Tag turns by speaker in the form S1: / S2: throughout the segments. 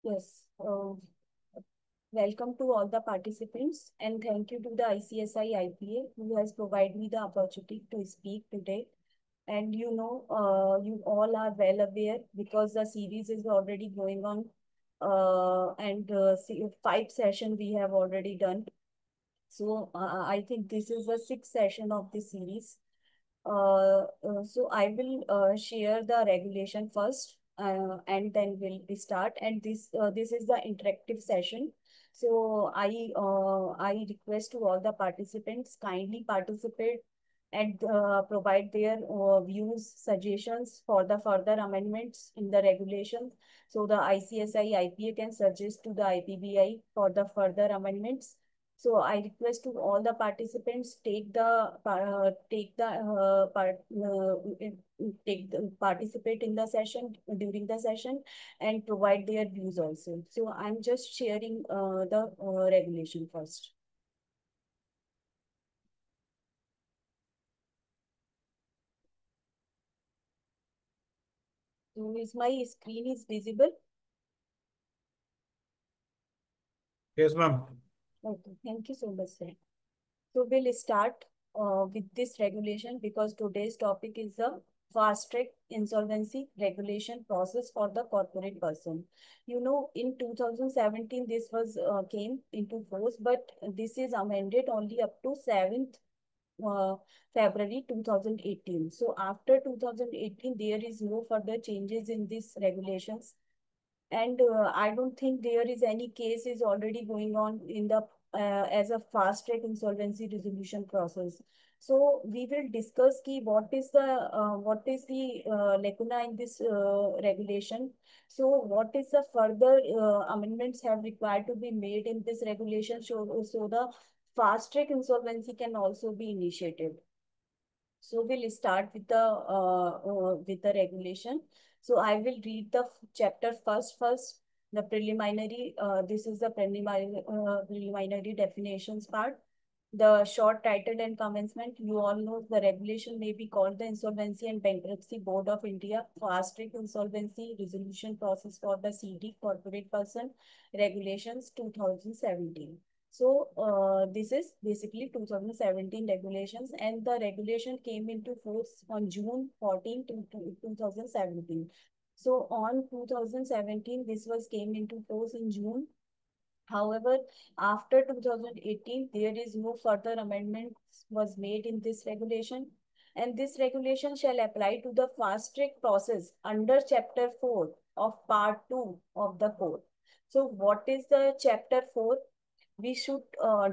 S1: Yes. Welcome to all the participants and thank you to the ICSI IPA who has provided me the opportunity to speak today. And you all are well aware because the series is already going on. Five session we have already done. So I think this is the sixth session of this series. So I will share the regulation first, and then we'll start. And this is the interactive session. So I request to all the participants kindly participate and provide their views, suggestions for the further amendments in the regulations. So the ICSI IPA can suggest to the IPBI for the further amendments. So I request to all the participants participate in the session during the session and provide their views also. So I'm just sharing the regulation first. So is my screen is visible?
S2: Yes, ma'am.
S1: Okay, thank you so much, sir. So we'll start with this regulation because today's topic is the fast track insolvency regulation process for the corporate person. You know, in 2017, this was came into force, but this is amended only up to 7th uh, February 2018. So after 2018, there is no further changes in these regulations, and I don't think there is any case is already going on in the as a fast track insolvency resolution process. So we will discuss ki what is the lacuna in this regulation. So what is the further amendments have required to be made in this regulation so the fast track insolvency can also be initiated. So we'll start with the regulation. So I will read the chapter first. The preliminary. This is the preliminary definitions part. The short title and commencement. You all know the regulation may be called the Insolvency and Bankruptcy Board of India Fast Track Insolvency Resolution Process for the CD Corporate Person Regulations 2017. So this is basically 2017 regulations, and the regulation came into force on June 14 to 2017. So on 2017, this was came into force in June. However, after 2018, there is no further amendments was made in this regulation, and this regulation shall apply to the fast track process under Chapter 4 of Part 2 of the Code. So, what is the Chapter 4? We should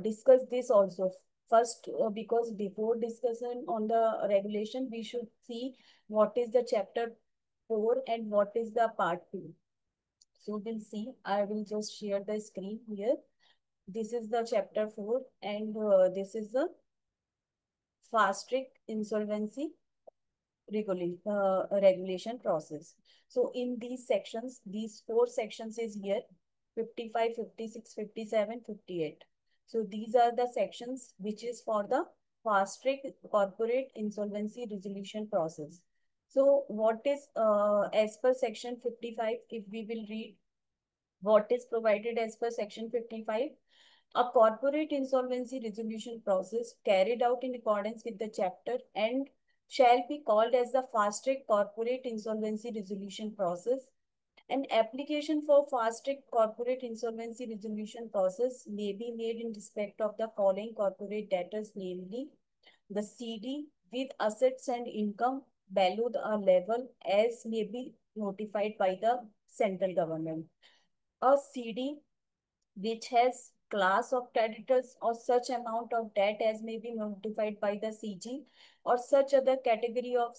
S1: discuss this also first because before discussion on the regulation, we should see what is the Chapter 4 and what is the Part 2. So, we'll see. I will just share the screen here. This is the chapter 4, and this is the fast track insolvency regulation process. So in these sections, these four sections is here, 55, 56, 57, 58. So these are the sections which is for the fast track corporate insolvency resolution process. So what is, as per section 55, if we will read what is provided as per section 55, a corporate insolvency resolution process carried out in accordance with the chapter and shall be called as the fast track corporate insolvency resolution process. An application for fast track corporate insolvency resolution process may be made in respect of the following corporate debtors, namely the CD with assets and income below the level as may be notified by the central government. A CD which has class of creditors or such amount of debt as may be notified by the CG or such other category of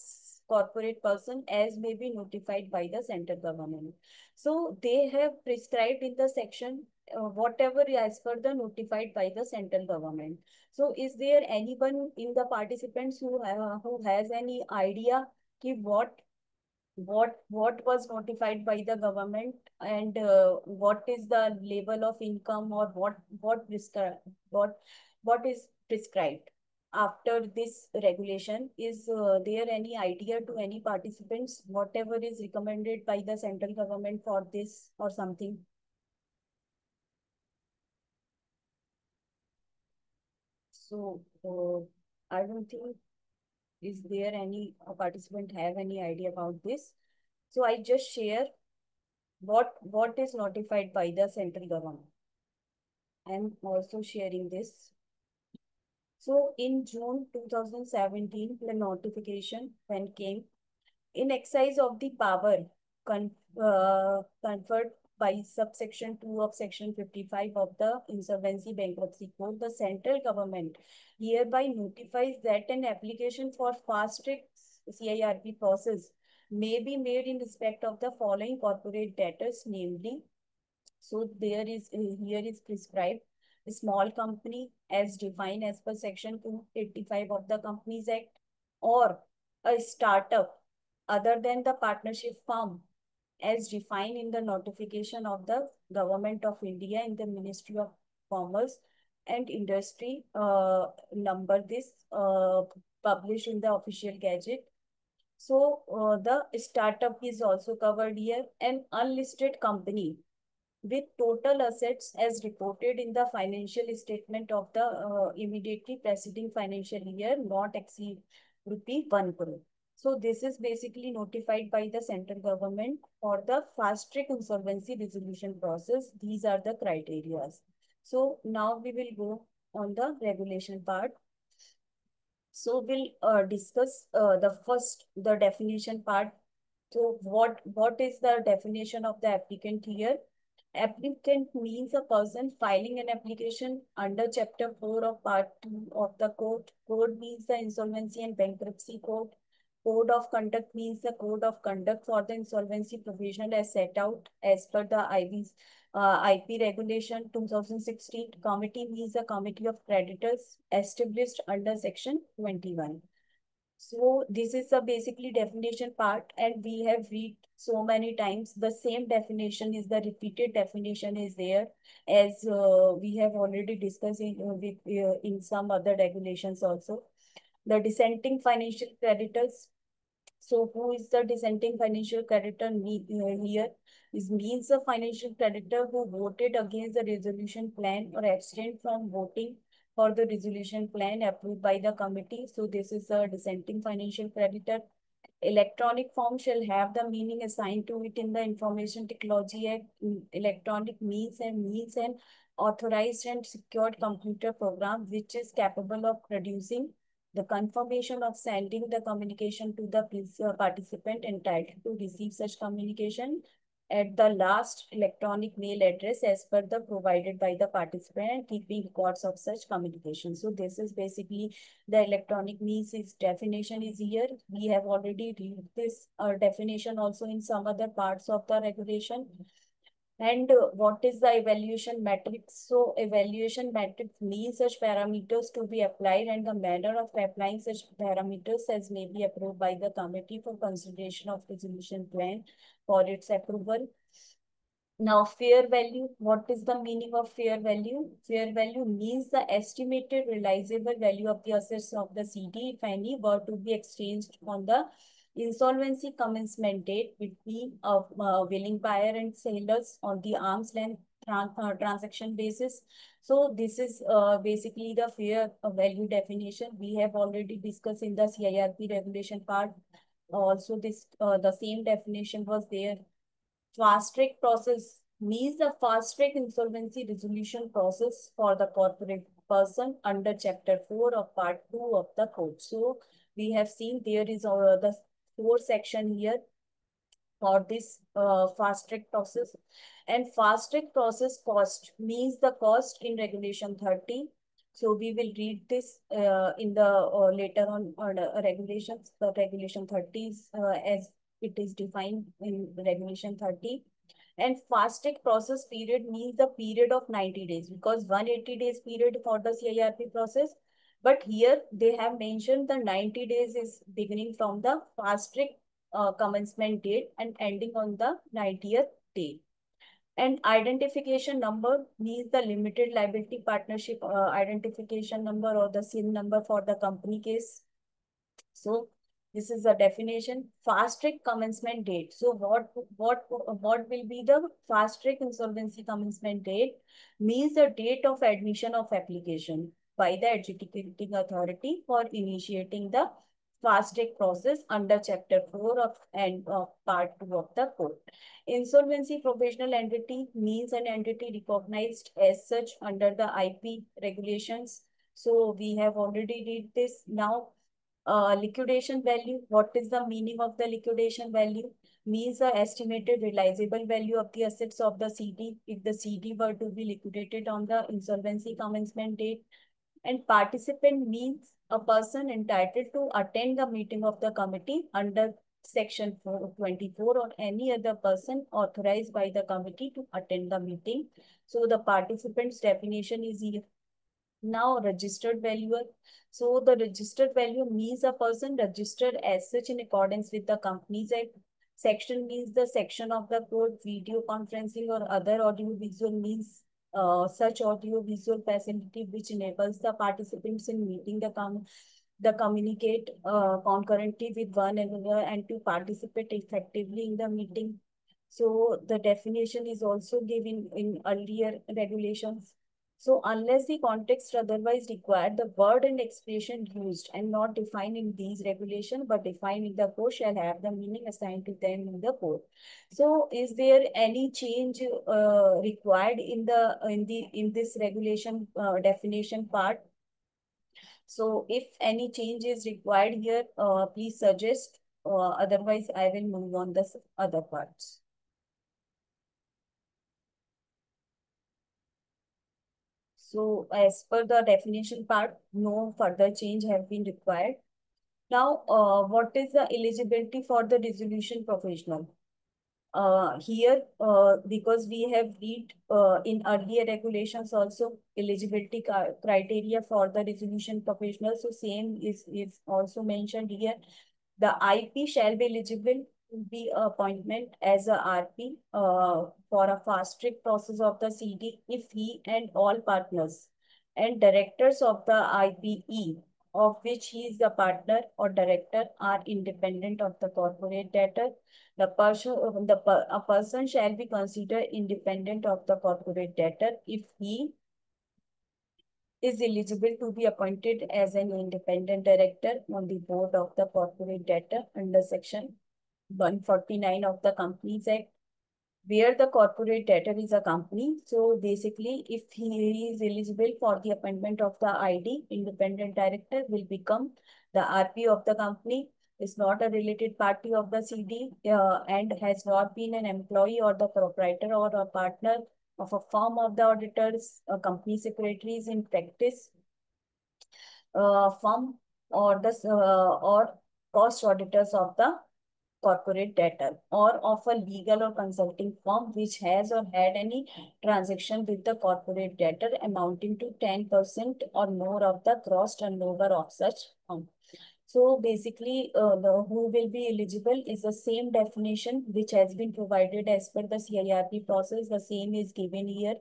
S1: corporate person as may be notified by the central government. So they have prescribed in the section whatever as per the notified by the central government. So is there anyone in the participants who has any idea ki what was notified by the government and what is the level of income or what what is prescribed after this regulation? Is there any idea to any participants whatever is recommended by the central government for this or something? So I don't think is there any participant have any idea about this. So I just share what is notified by the central government. I'm also sharing this. So in June 2017, the notification when came in exercise of the power conferred by subsection 2 of section 55 of the Insolvency Bankruptcy Code, the central government hereby notifies that an application for fast track CIRP process may be made in respect of the following corporate debtors, namely, so there is here is prescribed a small company as defined as per section 285 of the Companies Act, or a startup other than the partnership firm as defined in the notification of the Government of India in the Ministry of Commerce and Industry number this published in the official gazette. So the startup is also covered here. An unlisted company with total assets as reported in the financial statement of the immediately preceding financial year not exceed rupee 1 crore. So this is basically notified by the central government for the fast track insolvency resolution process. These are the criteria. So now we will go on the regulation part. So we'll discuss the definition part. So what is the definition of the applicant here? Applicant means a person filing an application under Chapter 4 of Part 2 of the Code. Code means the Insolvency and Bankruptcy Code. Code of Conduct means the Code of Conduct for the Insolvency Professional as set out as per the IP Regulation 2016. Committee means the Committee of Creditors established under Section 21. So this is a basically definition part, and we have read so many times the same definition is the repeated definition is there, as we have already discussed in some other regulations also. The dissenting financial creditors. So who is the dissenting financial creditor here? This means a financial creditor who voted against the resolution plan or abstained from voting for the resolution plan approved by the committee. So this is a dissenting financial creditor. Electronic form shall have the meaning assigned to it in the Information Technology Act. Electronic means an authorized and secured computer program which is capable of producing the confirmation of sending the communication to the participant entitled to receive such communication at the last electronic mail address as per the provided by the participant and keeping records of such communication. So this is basically the electronic means. Its definition is here. We have already read this definition also in some other parts of the regulation. And what is the evaluation matrix? So evaluation matrix means such parameters to be applied and the manner of applying such parameters as may be approved by the committee for consideration of resolution plan for its approval. Now, fair value. What is the meaning of fair value? Fair value means the estimated realizable value of the assets of the CD, if any, were to be exchanged on the insolvency commencement date between a willing buyer and sellers on the arm's length transaction basis. So this is basically the fair value definition. We have already discussed in the CIRP regulation part. Also, this the same definition was there. Fast track process means the fast track insolvency resolution process for the corporate person under Chapter 4 of Part 2 of the Code. So we have seen there is the 4 section here for this fast track process. And fast track process cost means the cost in Regulation 30. So we will read this in the later on regulations. The Regulation 30 is as it is defined in Regulation 30. And fast track process period means the period of 90 days, because 180 days period for the CIRP process. But here they have mentioned the 90 days is beginning from the fast track commencement date and ending on the 90th day. And identification number means the limited liability partnership identification number or the SIN number for the company case. So this is the definition. Fast track commencement date. So what will be the fast track insolvency commencement date? Means the date of admission of application. by the adjudicating authority for initiating the fast track process under Chapter 4 of and Part 2 of the Code. Insolvency professional entity means an entity recognized as such under the IP regulations. So we have already read this. Now, liquidation value. What is the meaning of the liquidation value? Means the estimated realizable value of the assets of the CD if the CD were to be liquidated on the insolvency commencement date. And participant means a person entitled to attend the meeting of the committee under Section 424 or any other person authorized by the committee to attend the meeting. So the participant's definition is here. Now, registered valuer. So the registered value means a person registered as such in accordance with the Companies Act. Section means the section of the code. Video conferencing or other audio visual means such audio visual facility which enables the participants in meeting the communicate concurrently with one another and to participate effectively in the meeting. So the definition is also given in earlier regulations. So unless the context otherwise required, the word and expression used and not defined in these regulations but defined in the code shall have the meaning assigned to them in the code. So is there any change required in this regulation definition part? So if any change is required here, please suggest. Otherwise, I will move on the other parts. So as per the definition part, no further change have been required. Now, what is the eligibility for the resolution professional? Here, because we have read in earlier regulations also eligibility criteria for the resolution professional. So same is also mentioned here. The IP shall be eligible to be appointment as a RP for a fast track process of the CD if he and all partners and directors of the IPE of which he is the partner or director are independent of the corporate debtor. A person shall be considered independent of the corporate debtor if he is eligible to be appointed as an independent director on the board of the corporate debtor under Section 149 of the Companies Act, where the corporate debtor is a company. So basically, if he is eligible for the appointment of the ID, independent director will become the RP of the company, is not a related party of the CD and has not been an employee or the proprietor or a partner of a firm of the auditors, company secretaries in practice, firm or cost auditors of the corporate debtor or of a legal or consulting firm which has or had any transaction with the corporate debtor amounting to 10% or more of the gross turnover of such firm. So basically, who will be eligible is the same definition which has been provided as per the CIRP process. The same is given here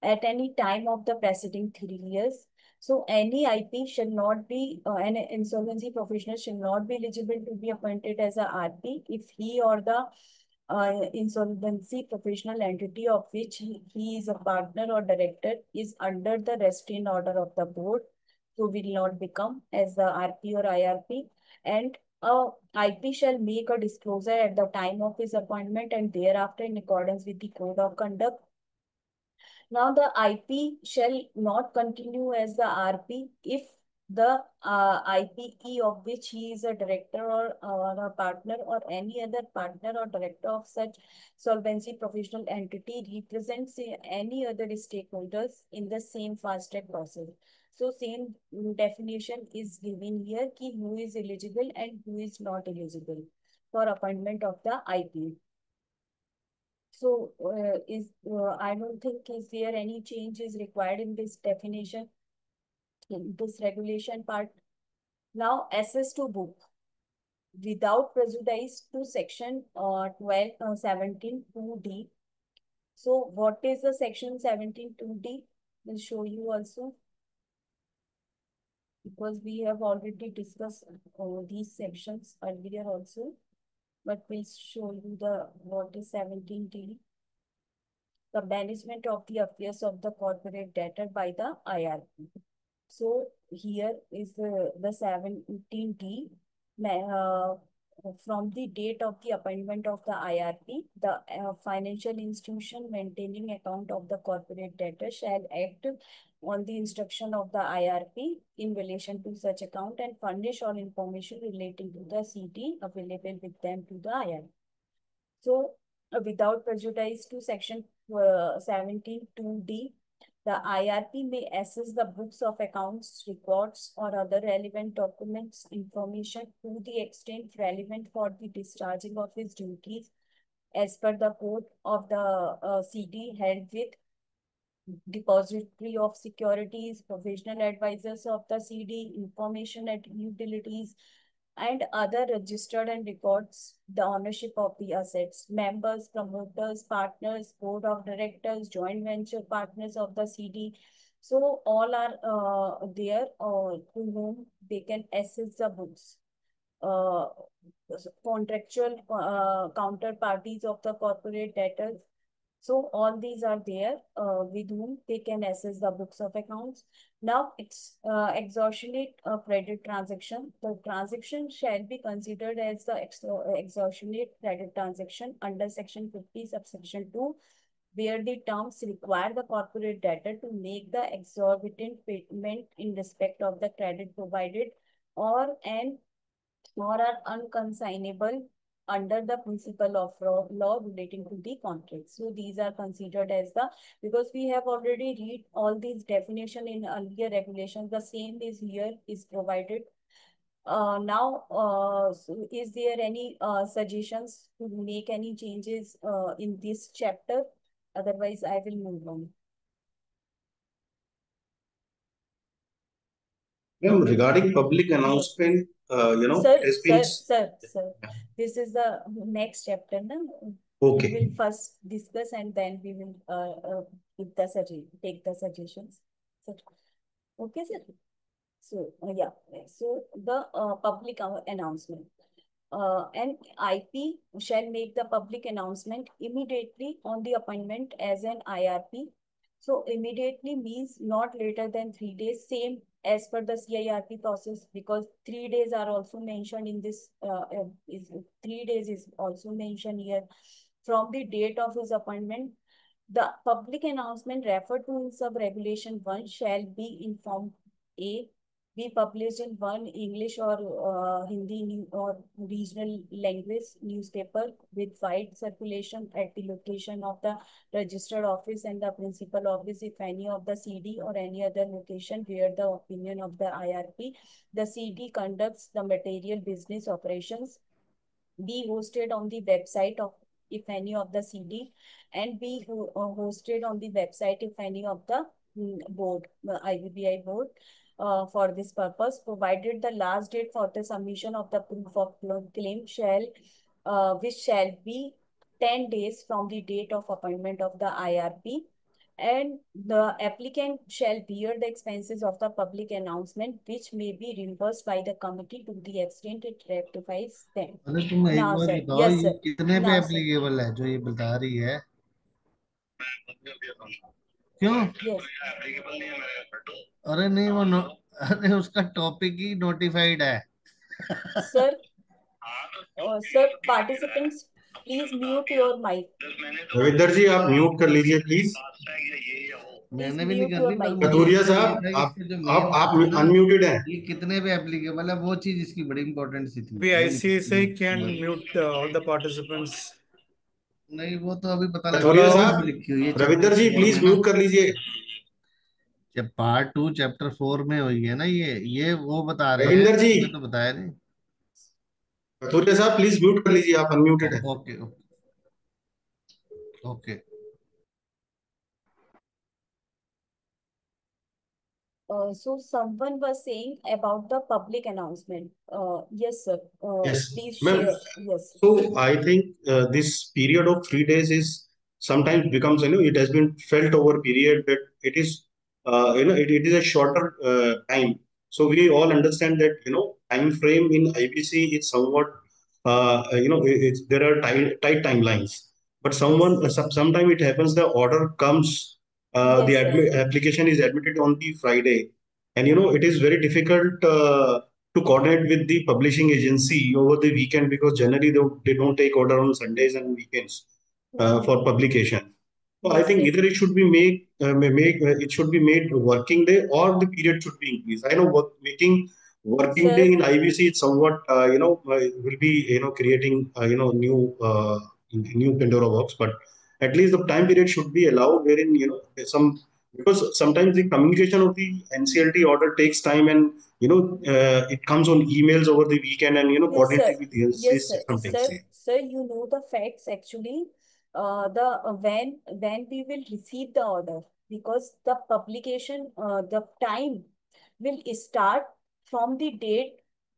S1: at any time of the preceding 3 years. So any IP shall not be, an insolvency professional shall not be eligible to be appointed as a RP if he or the insolvency professional entity of which he is a partner or director is under the restraint order of the board, so will not become as the RP or IRP. And IP shall make a disclosure at the time of his appointment and thereafter in accordance with the code of conduct. Now the IP shall not continue as the RP if the IPE of which he is a director or a partner or any other partner or director of such solvency professional entity represents any other stakeholders in the same fast track process. So same definition is given here ki who is eligible and who is not eligible for appointment of the IP. So, I don't think is there any change is required in this definition, in this regulation part. Now, access to book without prejudice to section 12, 17 2D. So, what is the section 17 2D? We'll show you also because we have already discussed these sections earlier also. But we'll show you the what is 17D. The management of the affairs of the corporate debtor by the IRP. So here is the 17D. Uh, from the date of the appointment of the IRP, the financial institution maintaining account of the corporate debtor shall act on the instruction of the IRP in relation to such account and furnish all information relating to the CD available with them to the IRP. So, without prejudice to section 17(2)(d), the IRP may access the books of accounts, records, or other relevant documents, information to the extent relevant for the discharging of his duties as per the code of the CD held with depository of securities, professional advisors of the CD, information at utilities, and other registered and records the ownership of the assets. Members, promoters, partners, board of directors, joint venture partners of the CD. So all are there to whom they can access the books. Uh, Contractual counterparties of the corporate debtors. So all these are there with whom they can access the books of accounts. Now it's exhaustionate credit transaction. The transaction shall be considered as the exhaustionate credit transaction under section 50 subsection 2, where the terms require the corporate debtor to make the exorbitant payment in respect of the credit provided or are unconsignable under the principle of law relating to the contract. So these are considered as the, because we have already read all these definition in earlier regulations, the same is here is provided. So is there any suggestions to make any changes in this chapter? Otherwise, I will move on.
S3: Ma'am, regarding public announcement,
S1: Sir,
S3: it has been.
S1: sir, this is the next chapter. No?
S3: Okay.
S1: We will first discuss and then we will give the take the suggestions. Sir. Okay, sir. So, yeah. So, the public announcement. An IP shall make the public announcement immediately on the appointment as an IRP. So immediately means not later than 3 days, same as per the CIRP process, because 3 days are also mentioned in this, 3 days is also mentioned here. From the date of his appointment, the public announcement referred to in sub-regulation 1 shall be in form A, be published in one English or Hindi or regional language newspaper with wide circulation at the location of the registered office and the principal office, if any of the CD or any other location where the opinion of the IRP, the CD conducts the material business operations, be hosted on the website of if any of the CD, and be hosted on the website if any of the board, IBBI board, for this purpose, provided the last date for the submission of the proof of claim shall, which shall be 10 days from the date of appointment of the IRP, and the applicant shall bear the expenses of the public announcement, which may be reimbursed by the committee to the extent it rectifies them.
S4: अरे तुम एक
S1: Now,
S4: बार
S1: sir.
S4: बताओ,
S1: Yes,
S4: ये
S1: sir.
S4: कितने पे
S1: Now, sir.
S4: Applicable है जो ये बता रही है? क्यों?
S1: Yes.
S4: अरे नहीं, अरे उसका टॉपिक ही नोटिफाइड है।
S1: Sir, sir, participants, please mute your mic.
S3: Ravinder ji, आप म्यूट कर लीजिए प्लीज।
S4: मैंने भी नहीं
S1: mute
S4: कर
S1: your
S4: दी, पर
S1: mic.
S4: मुझे
S3: कथूरिया
S4: इससे ये
S3: साहब,
S4: था कि
S3: आप
S4: इससे जो मेन
S3: आप
S4: था ना,
S3: अनम्यूटेड हैं।
S4: ये कितने पे एप्लीकेबल है, वो चीज इसकी बड़ी इंपॉर्टेंट सी थी।
S2: We ICSI can mute all the participants.
S4: नहीं, वो तो अभी पता लगा
S3: कथूरिया
S2: Hello?
S3: साहब,
S4: लिखी हुई है
S3: रविंदर जी प्लीज म्यूट कर लीजिए।
S4: जब पार्ट 2 चैप्टर 4 में हुई है ना, ये वो बता रहे हैं,
S3: रविंदर जी,
S4: मैं तो बताया नहीं।
S3: कथूरिया साहब प्लीज म्यूट कर लीजिए, आप अनम्यूटेड हैं।
S4: Okay okay.
S1: So someone was saying about the public announcement. Yes, sir.
S3: Yes,
S1: Please
S3: ma'am.
S1: share. Yes.
S3: So I think this period of 3 days is sometimes becomes, it has been felt over period that it is, it is a shorter time. So we all understand that, time frame in IBC is somewhat, there are tight timelines. But sometime it happens the order comes,
S1: Yes,
S3: the
S1: sir.
S3: application is admitted on the Friday, and it is very difficult to coordinate with the publishing agency over the weekend, because generally they don't take order on Sundays and weekends for publication. So I
S1: Yes,
S3: think
S1: sir.
S3: either it should be it should be made working day, or the period should be increased. I know making working day
S1: Sir,
S3: in IBC is somewhat will be creating new Pandora box, but at least the time period should be allowed, wherein some, because sometimes the communication of the NCLT order takes time, and it comes on emails over the weekend, and
S1: yes, sir.
S3: coordinating with the
S1: Yes,
S3: NCLT
S1: sir.
S3: sometimes.
S1: Sir, you know the facts actually. When we will receive the order, because the publication, the time will start from the date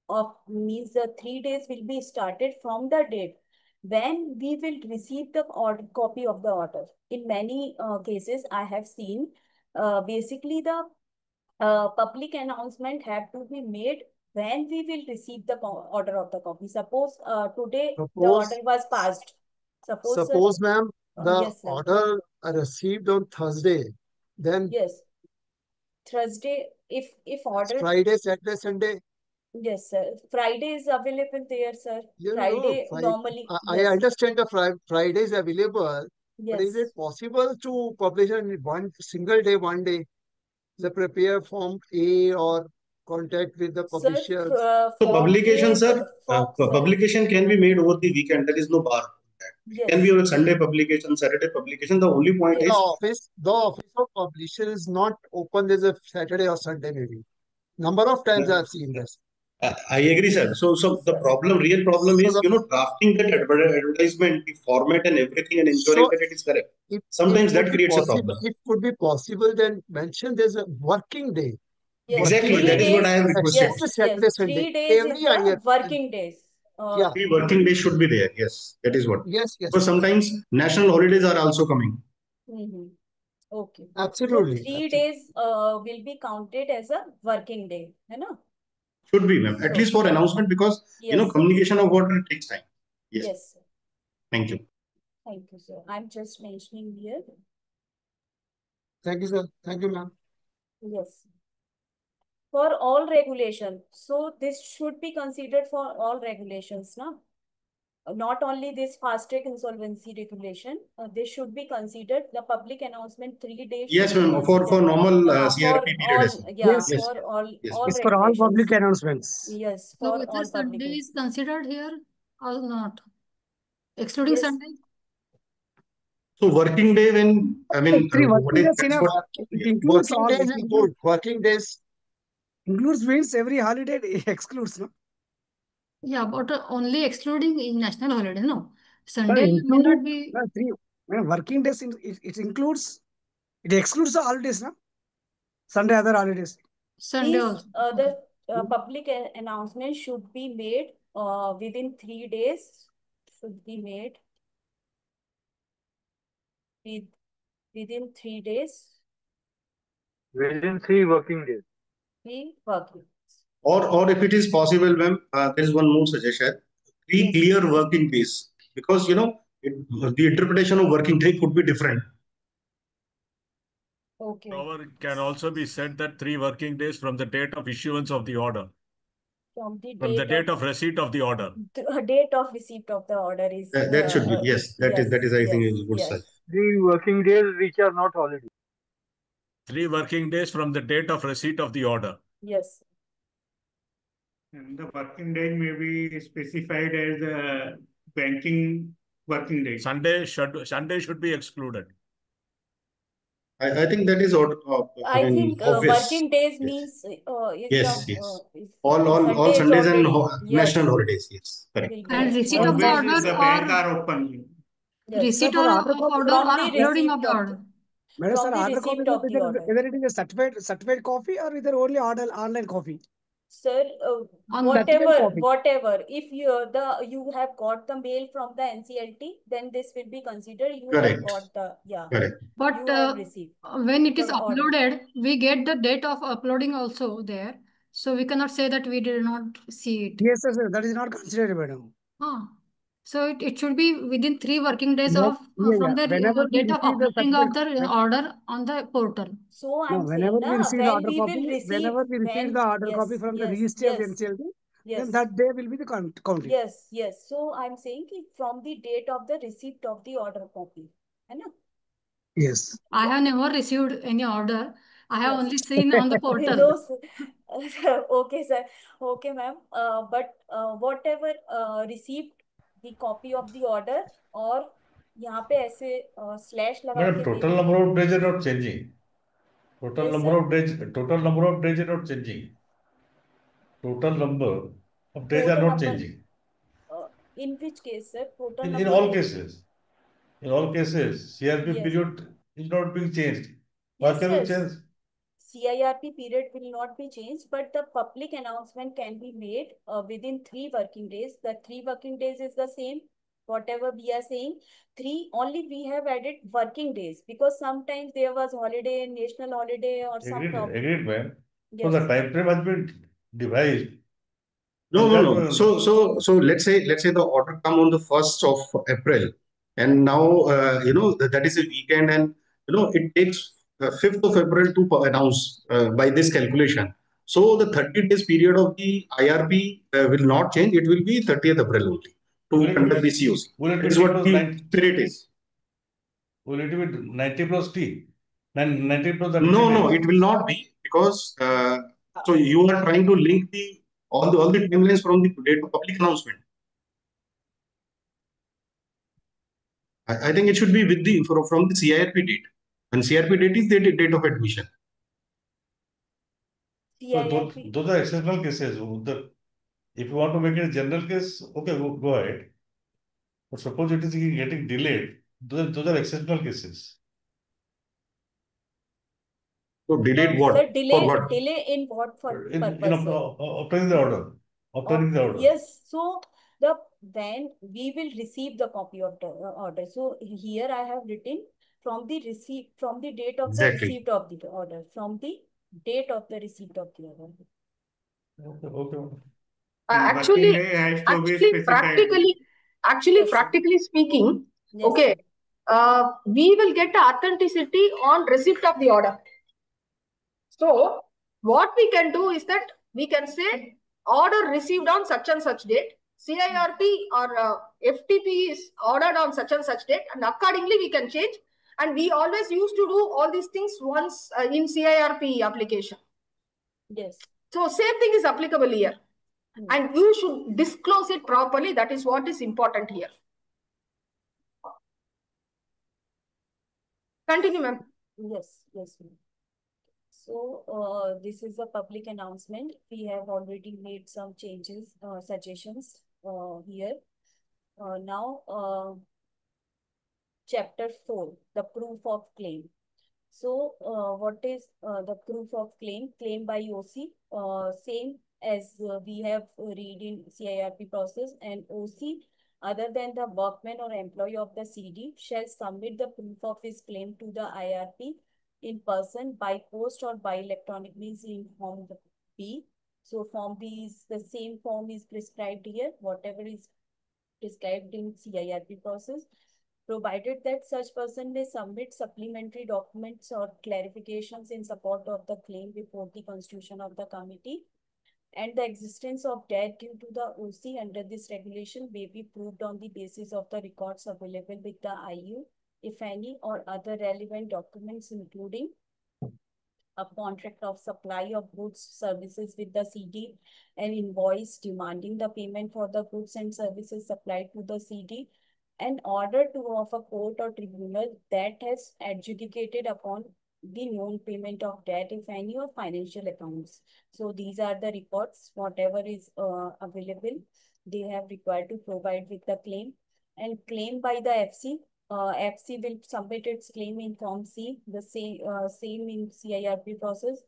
S1: of, means the 3 days will be started from the date when we will receive the order, copy of the order. In many cases, I have seen basically the public announcement have to be made when we will receive the order of the copy. Suppose today the order
S5: Suppose,
S1: was passed. Suppose, sir,
S5: suppose, ma'am, the
S1: yes, sir.
S5: order are received on Thursday, then
S1: Yes. Thursday, if order,
S5: Friday, Saturday, Sunday.
S1: yes, sir. Friday is available there, sir.
S5: You know,
S1: Friday normally,
S5: I
S1: yes,
S5: understand the Friday is available, but is
S1: yes.
S5: it possible to publish in one single day, one day? The prepare form A or contact with the
S1: Sir,
S5: publishers?
S3: So
S1: Form
S3: publication,
S1: A,
S3: sir,
S1: sir,
S3: publication can be made over the weekend. There is no bar. It can be
S1: yes,
S3: on a Sunday publication, Saturday publication. The only point
S1: yes.
S3: is
S5: The office of publisher is not open. There's a Saturday or Sunday maybe. Number of times I've seen this.
S3: I agree, sir. So the real problem
S5: So
S3: is, drafting that advertisement, the format and everything, and ensuring
S5: So
S3: that it is correct.
S5: if
S3: Sometimes
S5: would
S3: that
S5: be
S3: creates a
S5: possible,
S3: problem.
S5: it could be possible, then mention there's a working day.
S1: Yes,
S3: Exactly,
S5: Working
S1: three
S3: that is what
S1: days.
S3: I have requested.
S5: except
S1: Yes,
S5: the
S1: yes.
S5: Saturday, Sunday.
S1: 3 days is
S5: Every
S1: the
S5: year.
S1: working days.
S5: Yeah.
S3: 3 working days should be there. Yes, that is what.
S5: Yes, yes.
S3: Because sometimes national holidays are also coming.
S1: Okay. So
S5: Absolutely.
S1: 3 days will be counted as a working day, है ना?
S3: Should be, ma'am. At
S1: So,
S3: least for
S1: yeah.
S3: announcement, because
S1: Yes, sir.
S3: communication of order takes time. Yes.
S1: Yes, sir.
S3: Thank you.
S1: Thank you, sir. I'm just mentioning here.
S5: Thank you, sir. Thank you, ma'am.
S1: Yes. For all regulations. So this should be considered for all regulations, no? Not only this fast track insolvency regulation, this should be considered the public announcement 3 days.
S3: Yes,
S1: should be
S3: ma'am. For
S1: considered.
S3: normal
S1: For
S3: CRP period as
S1: all,
S3: well.
S1: yeah,
S5: Yes.
S1: for all
S3: Yes.
S1: all
S5: It's for all
S1: regulations.
S5: public announcements.
S1: Yes,
S6: So
S1: for
S6: whether
S1: all public.
S6: Sunday is considered here or not? Excluding
S1: Yes.
S6: Sunday?
S3: So working day, when I mean,
S5: Three
S3: what
S5: working
S3: is
S5: days in a
S3: what,
S5: it includes
S3: working
S5: all.
S3: days
S5: It
S3: is
S5: includes working days.
S7: Includes means every holiday excludes, no?
S6: Yeah, but only excluding in national holiday, no.
S7: But
S6: Sunday may not
S7: including
S6: be.
S7: three working days, it includes, it excludes the holidays, no? Sunday, other holidays.
S6: Sunday
S1: These
S6: also.
S1: the public announcement should be made within 3 days. Should be made within 3 days.
S8: Within 3 working days.
S1: 3 working.
S3: or if it is possible, ma'am, there is one more suggestion: 3
S1: Yes.
S3: clear working days, because the interpretation of working day could be different.
S1: Okay.
S9: Or it can also be said that 3 working days from the date of issuance of the order,
S1: From the
S9: from the date of receipt of the order.
S1: date of receipt of the order is
S3: That should be, yes. That is I think is good, sir.
S8: 3 working days which are not holiday.
S9: 3 working days from the date of receipt of the order.
S1: Yes.
S2: And the working day may be specified as banking working day.
S9: Sunday should be excluded.
S3: I think that is
S1: I think
S3: obvious.
S1: working days
S3: Yes.
S1: means is
S3: Yes,
S1: the,
S3: yes.
S1: is
S3: All
S1: Sunday is
S3: Sundays and
S1: already- yes.
S3: national holidays. Yes, correct.
S1: will be
S6: And
S1: there.
S6: receipt of the
S2: Always
S6: order
S2: the bank
S6: or
S2: are open.
S1: Yes.
S6: receipt
S7: for
S6: of
S7: order copy
S6: order
S1: from
S6: or
S1: the
S6: uploading
S1: receipt
S6: of the
S1: of
S6: order.
S7: Madam,
S1: From
S7: sir,
S1: the
S7: order
S1: receipt
S7: copy,
S1: of the order.
S7: whether it is a certified copy or whether only online copy.
S1: Sir,
S6: On
S1: whatever,
S7: copy.
S1: if you have got the mail from the NCLT, then this will be considered you
S3: Correct.
S1: have got the, yeah,
S3: Correct.
S6: But
S1: you have received.
S6: when it is
S1: the order.
S6: uploaded, we get the date of uploading also there. So we cannot say that we did not see it.
S7: Yes, sir, that is not considered, madam.
S6: Ah. So it should be within 3 working days
S7: Yes,
S6: of from the
S7: whenever we
S6: date of
S7: receive the
S6: uploading of
S7: certificate,
S6: the order on the portal.
S1: So
S7: no,
S1: I'm
S7: whenever
S1: saying,
S7: we
S1: na,
S7: receive the order copy,
S1: whenever
S7: the order copy
S1: yes,
S7: from the
S1: yes,
S7: registry of
S1: yes,
S7: NCLT, then
S1: yes,
S7: that day will be the counting.
S1: yes, yes. So I'm saying ki from the date of the receipt of the order copy, है ना?
S7: Yes.
S6: I have never received any order. I have
S1: Yes.
S6: only seen on the portal.
S1: Those, okay, sir. Okay, ma'am. But whatever received the copy of the order और यहाँ पे ऐसे slash लगा
S10: Madam,
S1: के
S10: total
S1: maybe
S10: number of days are not changing. Total
S1: yes,
S10: number
S1: sir.
S10: of days, total number of days are not changing. Total number of days are
S1: Total
S10: not
S1: number
S10: changing.
S1: in which case, sir? Total
S10: In
S1: number
S10: all
S1: of
S10: cases, CRP
S1: yes,
S10: period is not being changed. Why
S1: yes,
S10: can we
S1: yes.
S10: change?
S1: CIRP period will not be changed, but the public announcement can be made within 3 working days. The 3 working days is the same, whatever we are saying. 3, only we have added working days because sometimes there was holiday, national holiday or some problem.
S10: Agreed, ma'am. So
S1: Yes.
S10: the time frame has been devised.
S3: No. So let's say the order come on the 1st of April, and now that is a weekend, and it takes 5th of April to announce by this calculation. So the 30 days period of the IRP will not change. It will be 30th April only to conduct the COC.
S10: Will it
S3: That
S10: be
S3: is
S10: T
S3: what
S10: plus
S3: the
S10: 90?
S3: spirit is.
S10: Will it be 90 plus T? 90 plus 30
S3: No,
S10: days?
S3: it will not be because so you are trying to link all the timelines from the date of public announcement. I think it should be with from the CIRP date, and CIRP date is the date of admission.
S10: So those are exceptional cases. If you want to make it a general case, okay, go ahead. But suppose it is getting delayed, those are exceptional cases.
S3: So delayed what?
S1: Sir,
S3: For what?
S1: delay in what
S10: In
S1: purpose, sir?
S10: obtaining the order. Obtaining the order.
S1: Yes, so when we will receive the copy of the order. So here I have written from the date of the
S3: Exactly.
S1: receipt of the order, from the date of the receipt of the order.
S10: Okay.
S2: Working day has to be specified.
S11: Actually,
S1: Yes, sir.
S11: practically speaking,
S1: Yes,
S11: okay, we will get authenticity on receipt of the order. So what we can do is that we can say order received on such and such date, CIRP or FTP is ordered on such and such date, and accordingly we can change. And we always used to do all these things once in CIRP application.
S1: Yes.
S11: So same thing is applicable here. And you should disclose it properly. That is what is important here. Continue, ma'am.
S1: Yes, ma'am. So this is a public announcement. We have already made some changes, suggestions here. Now, chapter 4, the proof of claim. So what is the proof of claim? Claim by OC, same as we have read in CIRP process, and OC other than the workman or employee of the CD shall submit the proof of his claim to the IRP in person, by post or by electronic means in form B. So form B is the same form is prescribed here, whatever is prescribed in CIRP process, provided that such person may submit supplementary documents or clarifications in support of the claim before the constitution of the committee, and the existence of debt due to the OC under this regulation may be proved on the basis of the records available with the IU, if any, or other relevant documents, including a contract of supply of goods, services with the CD, an invoice demanding the payment for the goods and services supplied to the CD, an order of a court or tribunal that has adjudicated upon the non-payment of debt, if any, or financial accounts. So these are the records, whatever is available, they have required to provide with the claim. And claim by the FC, FC will submit its claim in Form C, the same in CIRP process,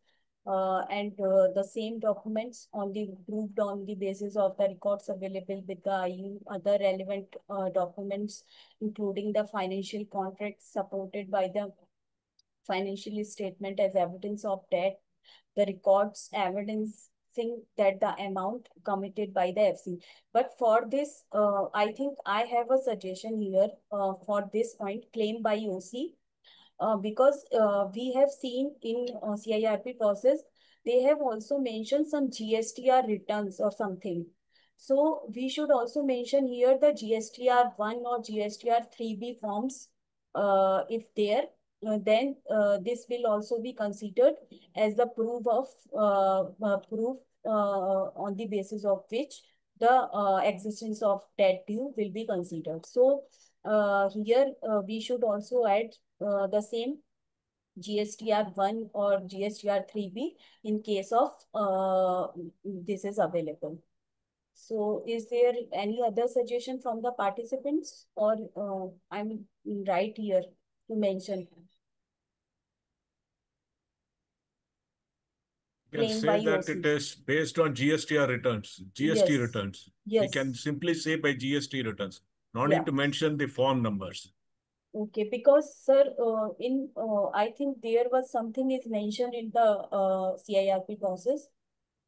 S1: and the same documents proved on the basis of the records available with the IU, other relevant documents, including the financial contracts supported by the financial statement as evidence of debt, the records, evidence evidencing that the amount committed by the FC. But for this, I think I have a suggestion here for this point, claim by OC, because we have seen in CIRP process, they have also mentioned some GSTR returns or something. So we should also mention here the GSTR1 or GSTR3B forms, if there, then this will also be considered as the proof of proof on the basis of which the existence of debt due will be considered. So here we should also add the same GSTR1 or GSTR3B in case of this is available. So is there any other suggestion from the participants, or I'm right here to mention
S9: You can
S1: claim
S9: say
S1: by
S9: that
S1: OC?
S9: it is based on GSTR returns, GST
S1: Yes.
S9: returns. We
S1: Yes.
S9: can simply say by GST returns. No
S1: Yeah.
S9: need to mention the form numbers.
S1: Okay, because sir, I think there was something is mentioned in the CIRP process.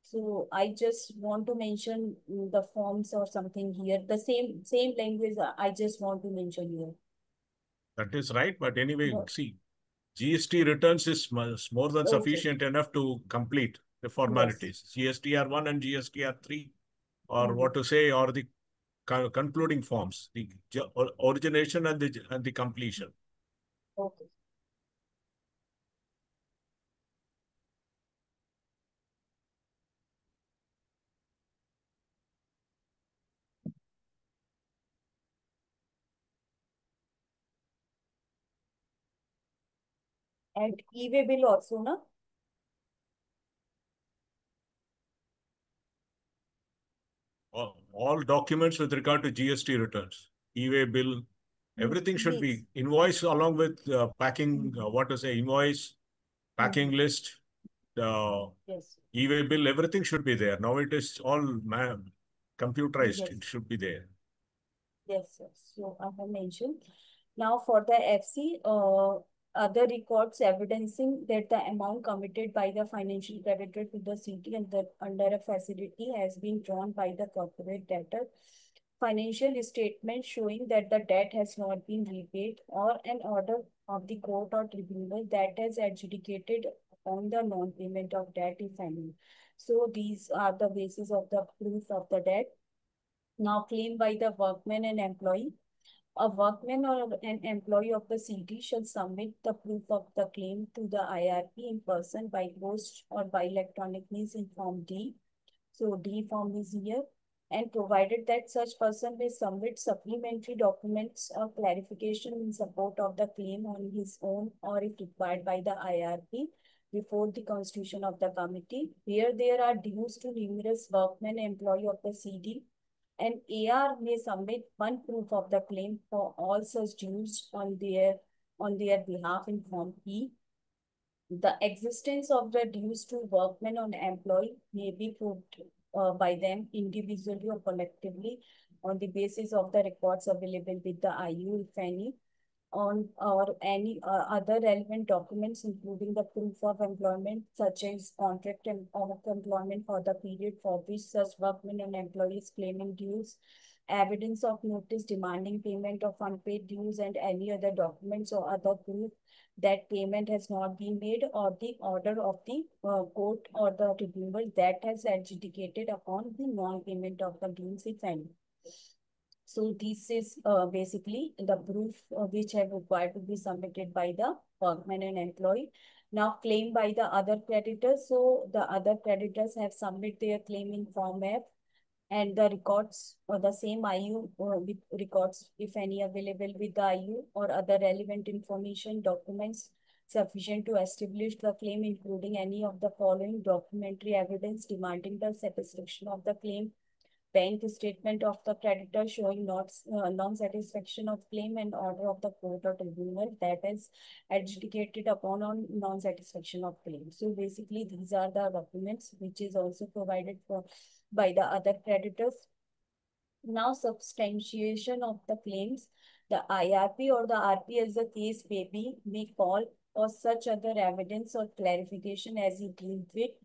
S1: So I just want to mention the forms or something here. The same language I just want to mention here.
S9: That is right. But anyway,
S1: No.
S9: see, GST returns is more than
S1: Okay.
S9: sufficient enough to complete the formalities. GSTR1 and GSTR3, or what to say, or the concluding forms, the origination and the completion.
S1: Okay. And e-way bill also, na?
S9: All documents with regard to GST returns, e-way bill, everything should be invoice along with packing, what to say, invoice, packing list,
S1: Yes.
S9: e-way bill, everything should be there. Now it is all computerized.
S1: Yes.
S9: It should be there.
S1: Yes, sir. So I have mentioned. Now for the FC, other records evidencing that the amount committed by the financial creditor to the city and that under a facility has been drawn by the corporate debtor. Financial statement showing that the debt has not been repaid, or an order of the court or tribunal that has adjudicated on the non-payment of debt, if any. So these are the basis of the proof of the debt. Now claim by the workman and employee. A workman or an employee of the city shall submit the proof of the claim to the IRP in person, by post, or by electronic means in Form D. So D form is here. And provided that such person may submit supplementary documents or clarification in support of the claim on his own, or if required by the IRP, before the constitution of the committee. Here there are dues to numerous workmen employee of the CD. An AR may submit one proof of the claim for all such dues on their behalf in Form E. The existence of the dues to workmen or employee may be proved by them individually or collectively on the basis of the records available with the IU, if any, on or any other relevant documents, including the proof of employment, such as contract of employment for the period for which such workmen and employees claiming dues, evidence of notice demanding payment of unpaid dues, and any other documents or other proof that payment has not been made, or the order of the court or the tribunal that has adjudicated upon the non-payment of the dues, if any. So this is basically the proof which have required to be submitted by the workman and employee. Now claim by the other creditors. So the other creditors have submitted their claim in Form F, and the records or the same IU with records, if any, available with the IU, or other relevant information, documents sufficient to establish the claim, including any of the following documentary evidence demanding the satisfaction of the claim: bank statement of the creditor showing non-satisfaction of claim, and order of the court or tribunal that is adjudicated upon on non-satisfaction of claim. So basically these are the documents which is also provided for by the other creditors. Now substantiation of the claims. The IRP or the RP, as the case may be, may call or such other evidence or clarification as he deems fit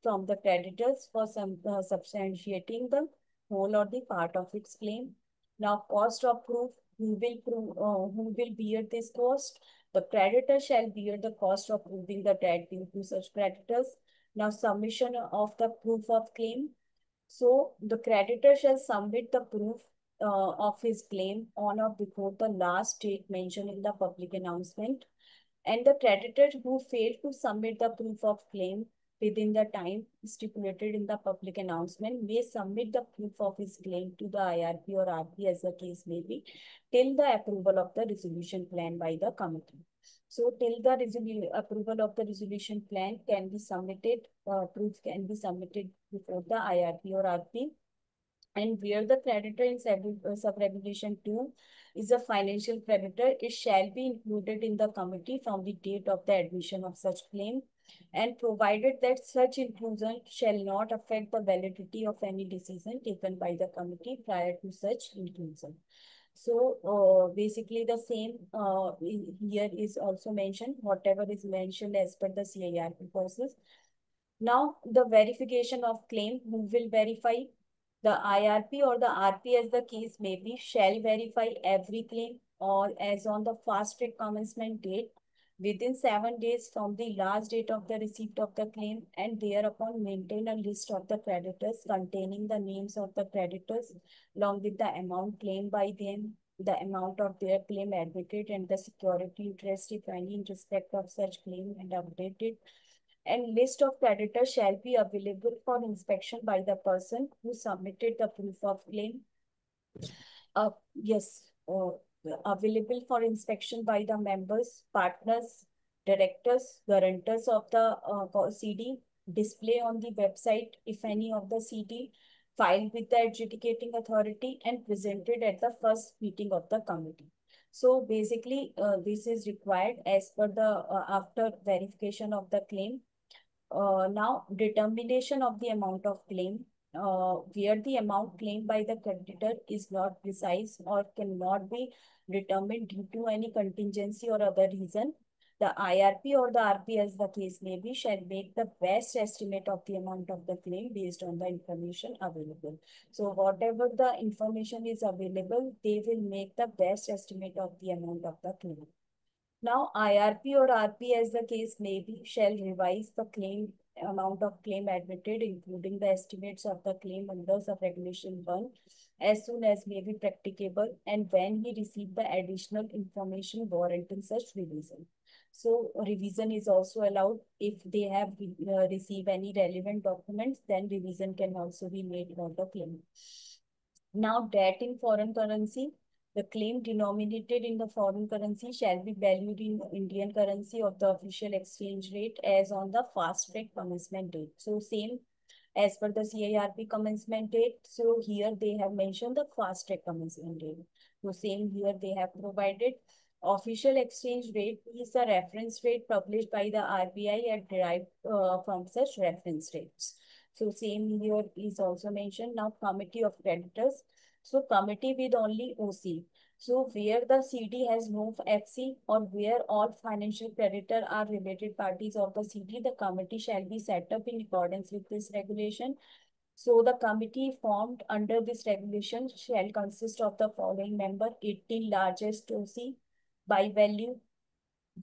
S1: from the creditors for substantiating the whole or the part of its claim. Now, cost of proof, who will bear this cost? The creditor shall bear the cost of proving the debt due to such creditors. Now, submission of the proof of claim. So, the creditor shall submit the proof of his claim on or before the last date mentioned in the public announcement. And the creditor who failed to submit the proof of claim within the time stipulated in the public announcement may submit the proof of his claim to the IRP or RP as the case may be till the approval of the resolution plan by the committee. So till the approval of the resolution plan can be submitted, proof can be submitted before the IRP or RP. And where the creditor in sub-regulation 2 is a financial creditor, it shall be included in the committee from the date of the admission of such claim, and provided that such inclusion shall not affect the validity of any decision taken by the committee prior to such inclusion. So basically the same here is also mentioned, whatever is mentioned as per the CIRP process. Now the verification of claim, who will verify? The IRP or the RP as the case may be shall verify every claim or as on the fast track commencement date within 7 days from the last date of the receipt of the claim, and thereupon maintain a list of the creditors containing the names of the creditors along with the amount claimed by them, the amount of their claim admitted, and the security interest, if any, in respect of such claim, and updated. And list of creditors shall be available for inspection by the person who submitted the proof of claim. Available for inspection by the members, partners, directors, guarantors of the CD, display on the website, if any of the CD, filed with the adjudicating authority, and presented at the first meeting of the committee. So basically, this is required as per the after verification of the claim. Now, determination of the amount of claim, where the amount claimed by the creditor is not precise or cannot be determined due to any contingency or other reason, the IRP or the RP as the case may be shall make the best estimate of the amount of the claim based on the information available. So whatever the information is available, they will make the best estimate of the amount of the claim. Now, IRP or RP as the case may be shall revise the claim amount of claim admitted, including the estimates of the claim under sub-regulation 1 as soon as may be practicable, and when he receive the additional information warranting such revision. So revision is also allowed if they have received any relevant documents, then revision can also be made for the claim. Now, debt in foreign currency. The claim denominated in the foreign currency shall be valued in Indian currency of the official exchange rate as on the fast track commencement date. So same as per the CIRP commencement date. So here they have mentioned the fast track commencement date. So same here they have provided. Official exchange rate is the reference rate published by the RBI and derived from such reference rates. So same here is also mentioned. Now committee of creditors. So committee with only OC. So where the CD has no FC or where all financial creditor are related parties of the CD, the committee shall be set up in accordance with this regulation. So the committee formed under this regulation shall consist of the following member: 18 largest OC by value,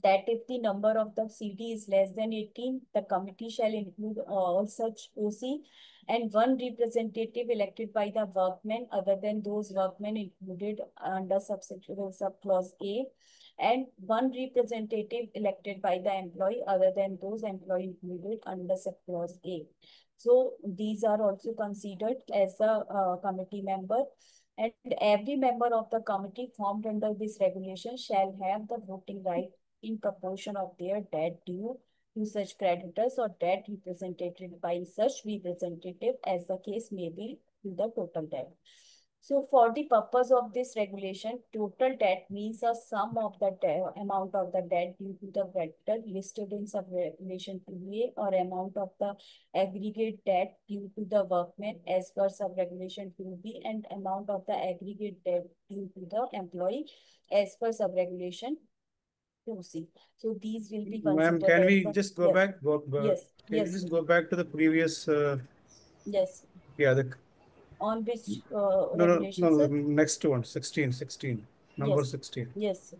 S1: that if the number of the CD is less than 18, the committee shall include all such OC and one representative elected by the workmen other than those workmen included under subclause A, and one representative elected by the employee other than those employee included under subclause A. So these are also considered as a committee member. And every member of the committee formed under this regulation shall have the voting right in proportion of their debt due to such creditors or debt represented by such representative as the case may be to the total debt. So for the purpose of this regulation, total debt means a sum of the amount of the debt due to the creditor listed in sub-regulation 2A or amount of the aggregate debt due to the workman as per sub-regulation 2B and amount of the aggregate debt due to the employee as per sub-regulation 2C. So these will be
S2: Ma'am,
S1: considered
S2: can
S1: as
S2: we
S1: the,
S2: just go
S1: yes,
S2: back?
S1: yes,
S2: Can you
S1: yes,
S2: just go back to the previous?
S1: yes.
S2: Yeah, the
S1: On which
S2: no,
S1: regulation,
S2: the
S1: sir?
S2: next one, 16, number
S1: Yes,
S2: 16.
S1: yes, sir.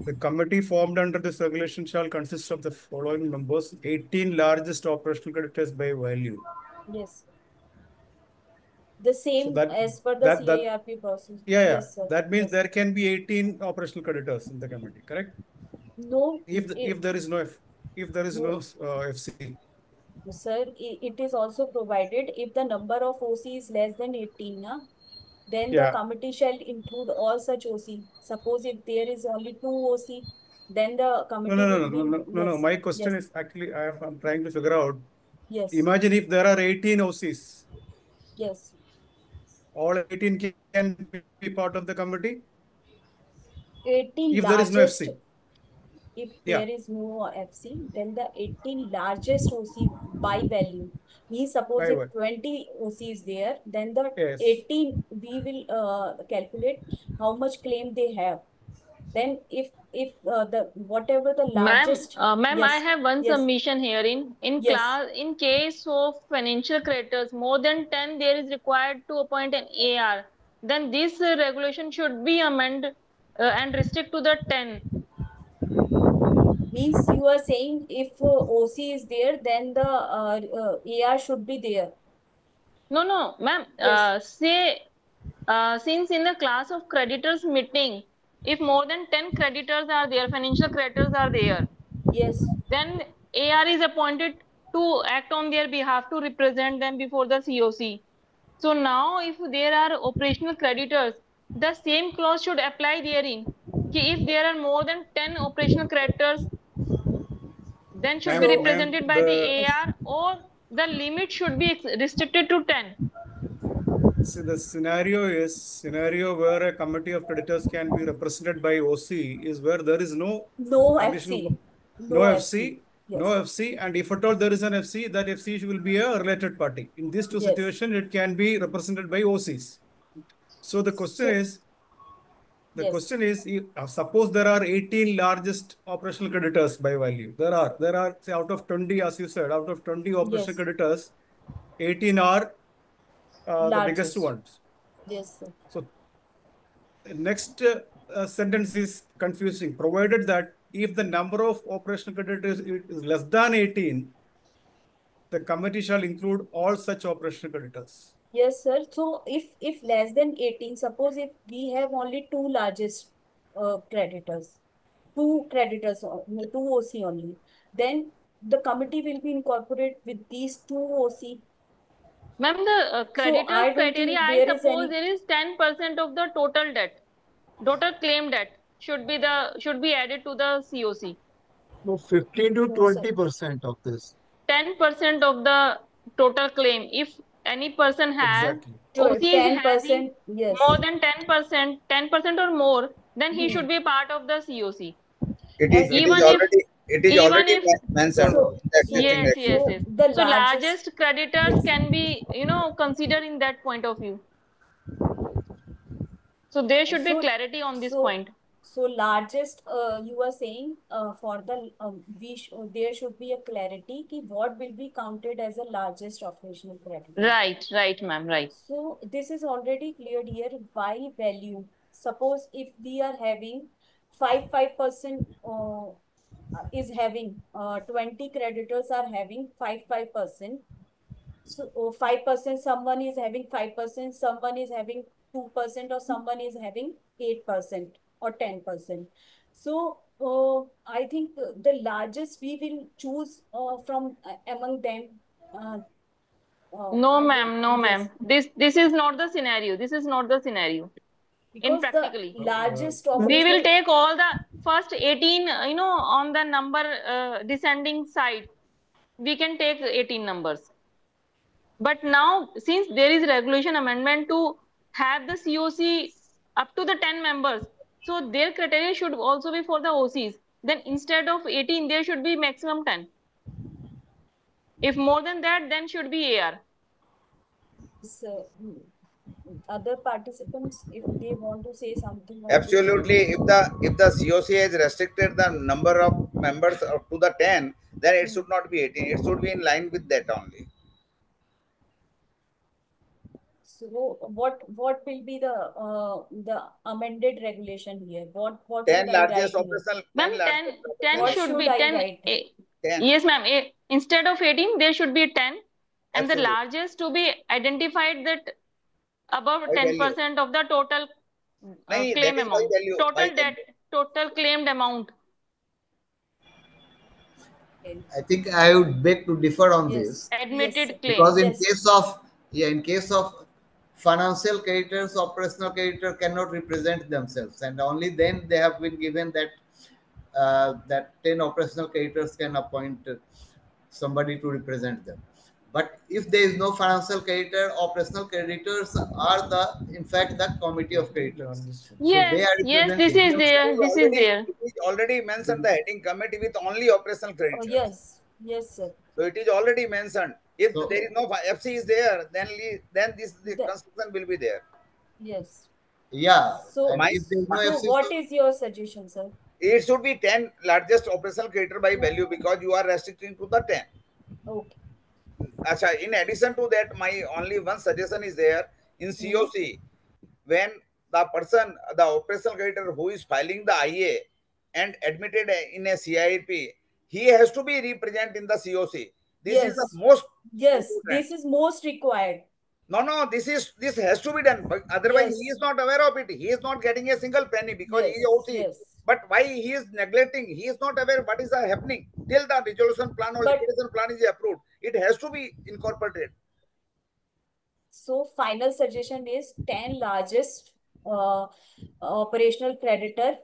S2: The committee formed under this regulation shall consist of the following members: 18 largest operational creditors by value.
S1: Yes. The
S2: So
S1: same as per the
S2: that
S1: CARP process.
S2: yeah,
S1: Yes, sir.
S2: that means
S1: Yes.
S2: there can be 18 operational creditors in the committee, correct?
S1: No,
S2: If there is no
S1: no,
S2: FC.
S1: sir, it is also provided if the number of OC is less than 18, na, then the
S2: Yeah.
S1: committee shall include all such OC. Suppose if there is only 2 OC, then the committee will be,
S2: No.
S1: yes,
S2: My question
S1: yes,
S2: is actually I'm trying to figure out.
S1: yes,
S2: Imagine if there are 18 OCs,
S1: yes.
S2: all 18 can be part of the committee
S1: 18
S2: if there is no
S1: largest,
S2: FC.
S1: if
S2: Yeah.
S1: there is no FC, then the 18 largest OC by value. Means suppose
S2: By
S1: if
S2: what?
S1: 20 OC is there, then the
S2: Yes.
S1: 18 we will calculate how much claim they have. Then if the whatever the largest,
S12: Ma'am, I
S1: yes,
S12: have one
S1: yes,
S12: submission here.
S1: yes,
S12: In case of financial creditors more than 10, there is required to appoint an AR. Then this regulation should be amended and restrict to the 10.
S1: means you are saying if OC is there, then the AR should be there.
S12: No, ma'am.
S1: Yes.
S12: Since in the class of creditors meeting, if more than 10 creditors are there, financial creditors are there,
S1: Yes.
S12: then AR is appointed to act on their behalf to represent them before the COC. So now if there are operational creditors, the same clause should apply therein. If there are more than 10 operational creditors, then should be represented by the AR, or the limit should be restricted to 10.
S2: See, the scenario where a committee of creditors can be represented by OC is where there is no
S1: FC.
S2: No FC,
S1: Yes.
S2: no FC, and if at all there is an FC, that FC will be a related party. In these two situations, it can be represented by OCs. So the question is, suppose there are 18 largest operational creditors by value. There are say out of 20, as you said, out of 20 operational creditors, 18 are the biggest ones.
S1: Yes, sir.
S2: So next sentence is confusing. Provided that if the number of operational creditors is less than 18, the committee shall include all such operational creditors.
S1: Yes, sir. So if less than 18, suppose if we have only 2 largest creditors, 2 OC only, then the committee will be incorporated with these 2 OC.
S12: Ma'am, the creditors criteria, I suppose there is 10% of the total debt, total claim debt should be added to the COC.
S5: No, 15 to 20% of this.
S12: 10% of the total claim. If any person has OC is having more than 10%, 10% or more, then he should be part of the COC.
S13: It is already mentioned.
S12: Yes. So largest creditors can be, considered in that point of view. So there should be clarity on this point.
S1: So largest, you are saying for the there should be a clarity ki what will be counted as a largest operational creditor.
S12: Right, ma'am, right.
S1: So this is already cleared here by value. Suppose if we are having 5% is having 20 creditors are having 5%. So 5%, someone is having 5%, someone is having 2%, or someone is having 8% or 10%. So I think the largest we will choose from among them.
S12: No, ma'am. This is not the scenario.
S1: Because
S12: practically,
S1: the largest
S12: we will take all the first 18, on the number descending side, we can take 18 numbers. But now, since there is regulation amendment to have the COC up to the 10 members, so their criteria should also be for the OCs. Then instead of 18, there should be maximum 10. If more than that, then should be AR.
S1: So, other participants, if they want to say something on this.
S13: Absolutely. If the COC has restricted the number of members up to the 10, then it should not be 18. It should be in line with that only.
S1: So what will be the amended regulation here? What
S13: 10
S1: should I
S13: largest
S1: write here?
S13: operational.
S12: Ma'am,
S13: 10
S12: 10
S13: largest
S12: 10
S1: What
S12: should
S1: should
S12: be
S1: I
S12: 10.
S1: write?
S13: 10.
S12: Yes, ma'am. Instead of 18, there should be 10. And the
S13: Absolutely.
S12: largest to be identified that above
S13: By value.
S12: 10% of the total
S13: Nahin,
S12: claim
S13: that is by
S12: amount.
S13: value. By
S12: Total debt,
S13: value.
S12: total claimed amount.
S14: I think I would beg to differ on
S1: Yes.
S14: this
S12: Admitted
S1: Yes.
S12: claim.
S14: because in
S1: Yes.
S14: case of in case of financial creditors, operational creditor cannot represent themselves, and only then they have been given that that 10 operational creditors can appoint somebody to represent them. But if there is no financial creditor, operational creditors are in fact the committee of creditors. So they
S12: Yes,
S14: are
S12: yes, this
S14: representing
S12: is there. This is there.
S13: It is already mentioned the heading committee with only operational
S1: Oh,
S13: creditors.
S1: yes. Yes, sir.
S13: So it is already mentioned. If
S14: So-
S13: there is no FC is there, then the construction will be there.
S1: Yes.
S14: Yeah.
S1: So,
S14: And if there is no
S1: so
S14: FC,
S1: what is your suggestion, sir?
S13: It should be 10 largest operational creditor by value because you are restricting to the 10.
S1: Okay.
S13: Acha, in addition to that, my only one suggestion is there in COC when the person, the operational creditor who is filing the IA and admitted in a CIP, he has to be represented in the COC. This is the most
S1: Yes,
S13: important.
S1: this is most required.
S13: No, this has to be done. But otherwise,
S1: Yes.
S13: he is not aware of it. He is not getting a single penny because he is
S1: Yes,
S13: OC.
S1: yes.
S13: But why he is neglecting? He is not aware what is happening till the resolution plan or liquidation plan is approved. It has to be incorporated.
S1: So final suggestion is 10 largest operational creditor.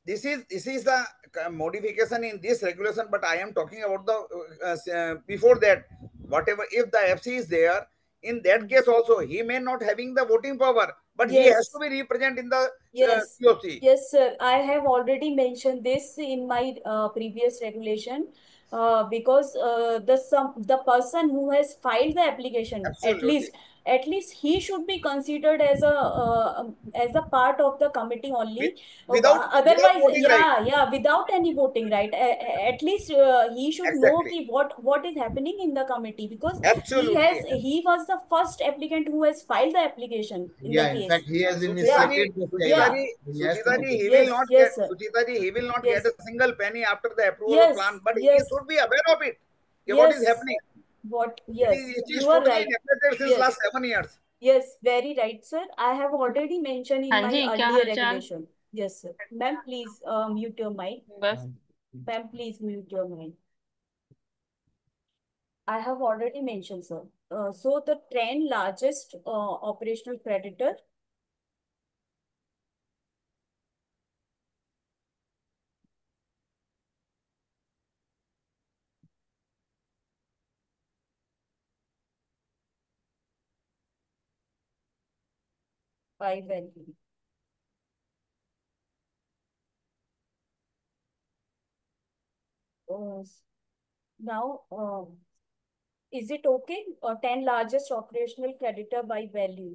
S13: This is the modification in this regulation, but I am talking about the before that. Whatever, if the FC is there, in that case also he may not having the voting power, but he has to be represented in the
S1: Yes.
S13: COC.
S1: Yes, sir. I have already mentioned this in my previous regulation. Because the person who has filed the application, at least he should be considered as a part of the committee only.
S13: Without voting right.
S1: Without any voting right. At least he should know what is happening in the committee because he was the first applicant who has filed the application in the case.
S14: in fact, he has initiated the
S13: Suchitaji, he will not get. Suchitaji, he will not get a single penny after the approval plan, but he should be aware of it. What is happening? It is
S1: You are
S13: totally
S1: right.
S13: neglected since last 7 years.
S1: Yes, very right, sir. I have already mentioned in my
S12: Hanji, kya
S1: earlier
S12: halchal?
S1: regulation. Yes, sir. Ma'am, please mute your mic. Ma'am, please mute your mic. I have already mentioned, sir. So the 10 largest operational creditor. By value. Now, is it okay? 10 largest operational creditor by value,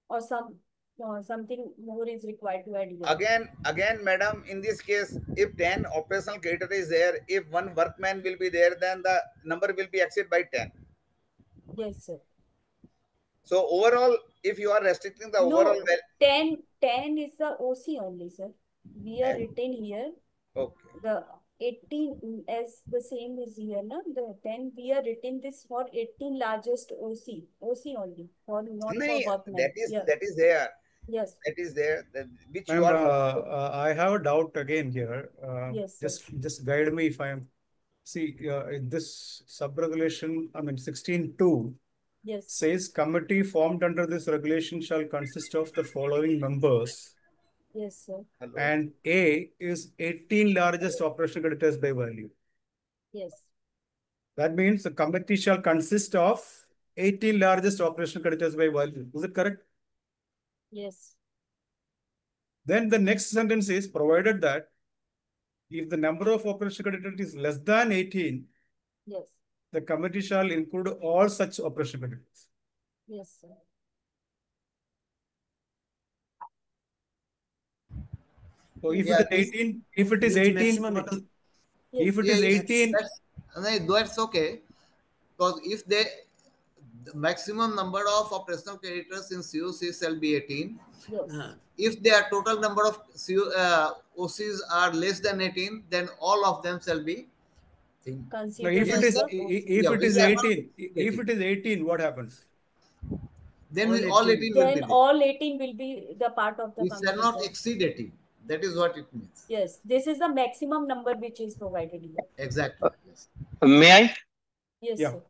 S1: or something more is required to add here?
S13: Again, madam, in this case, if 10 operational creditor is there, if one workman will be there, then the number will be exceeded by 10.
S1: Yes, sir.
S13: So overall, if you are restricting the overall
S1: 10 is the OC only, sir. We are written here.
S13: Okay.
S1: The 18 as the same is here, no? The 10 we are written this for 18 largest OC only, for not for workmen.
S13: That is there.
S1: Yes.
S13: That is there. Which you are.
S2: I have a doubt again here.
S1: Yes, sir.
S2: Just guide me if I am. See, this sub-regulation, 16(2) says committee formed under this regulation shall consist of the following members.
S1: Yes, sir.
S2: And A is 18 largest operational creditors by value.
S1: Yes.
S2: That means the committee shall consist of 18 largest operational creditors by value. Is it correct?
S1: Yes.
S2: Then the next sentence is provided that if the number of operational creditors is less than 18,
S1: yes,
S2: the committee shall include all such operational creditors.
S1: Yes, sir.
S2: So if
S14: Yeah,
S2: it is 18, if it is
S14: this
S2: 18,
S14: maximum
S2: what is,
S1: Yes.
S2: if it
S14: yeah,
S2: is
S14: if
S2: 18,
S14: that's okay, because if the maximum number of operational creditors in COC shall be 18.
S1: Yes.
S14: If their total number of OCs are less than 18, then all of them shall be
S2: no,
S1: Considered
S2: if it
S1: as
S2: is,
S1: the
S2: if
S14: yeah,
S2: it
S14: which
S2: is
S14: are not
S2: 18, if it is 18, what happens?
S14: then
S2: All
S14: all
S2: 18.
S14: 18 will be
S1: then
S14: there.
S1: all 18 will be the part of the
S14: We shall
S1: committee,
S14: not
S1: sir.
S14: exceed 18. That is what it means.
S1: Yes, this is the maximum number which is provided here.
S14: Exactly. Yes.
S15: May I?
S1: Yes,
S2: Yeah.
S1: sir.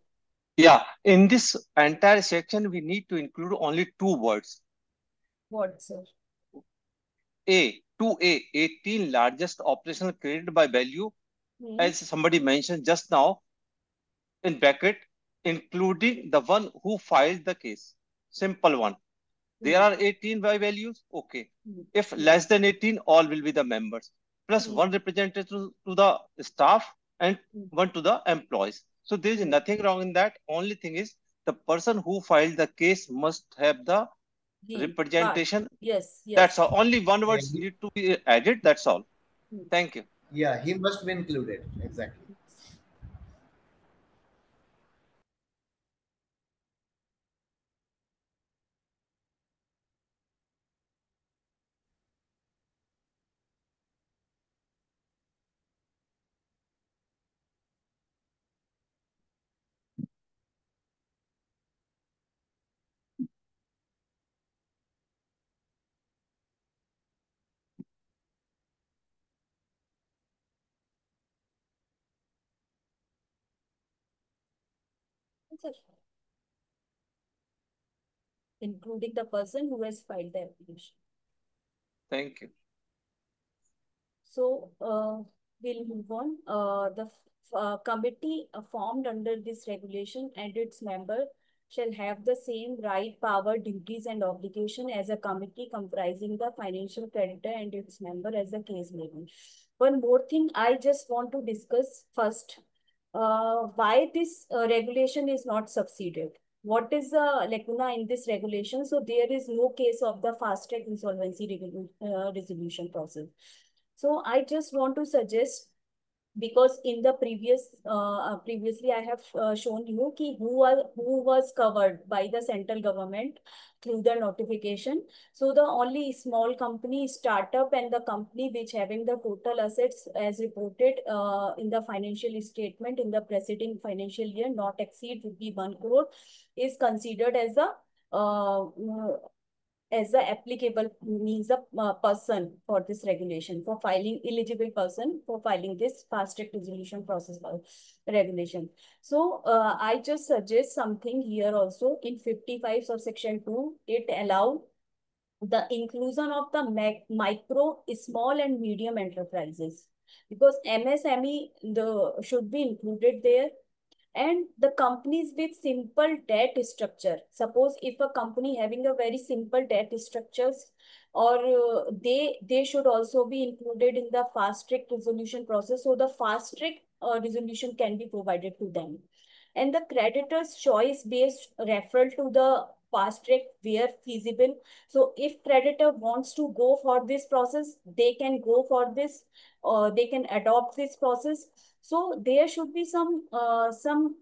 S15: Yeah, in this entire section, we need to include only two words.
S1: What, sir?
S15: A, 2A, 18 largest operational credit by value, as somebody mentioned just now, in bracket, including the one who filed the case. Simple one. There are 18 by values. Okay. If less than 18, all will be the members. Plus one representative to the staff and one to the employees. So there is nothing wrong in that. Only thing is the person who filed the case must have the representation.
S1: Yes, yes.
S15: That's all. Only one word need to be added. That's all. Thank you.
S14: Yeah, he must be included. Exactly.
S1: Sir. Including the person who has filed the application.
S15: Thank you.
S1: So we'll move on. The committee formed under this regulation and its member shall have the same right, power, duties, and obligation as a committee comprising the financial creditor and its member as the case may be. One more thing I just want to discuss first, why this regulation is not succeeded. What is the lacuna in this regulation? So there is no case of the fast track insolvency resolution process. So I just want to suggest, because in the previously I have shown you who was covered by the central government through the notification. So the only small company, startup, and the company which having the total assets as reported in the financial statement in the preceding financial year not exceed ₹1 crore is considered as the applicable means the person for this regulation, for filing eligible person for filing this fast track resolution process regulation. So I just suggest something here also in 55 subsection 2, it allow the inclusion of the micro, small and medium enterprises, because MSME should be included there. And the companies with simple debt structure, suppose if a company having a very simple debt structures, or they should also be included in the fast track resolution process, so the fast track resolution can be provided to them. And the creditor's choice based referral to the fast track where feasible. So if creditor wants to go for this process, they can go for this, or they can adopt this process. So there should be some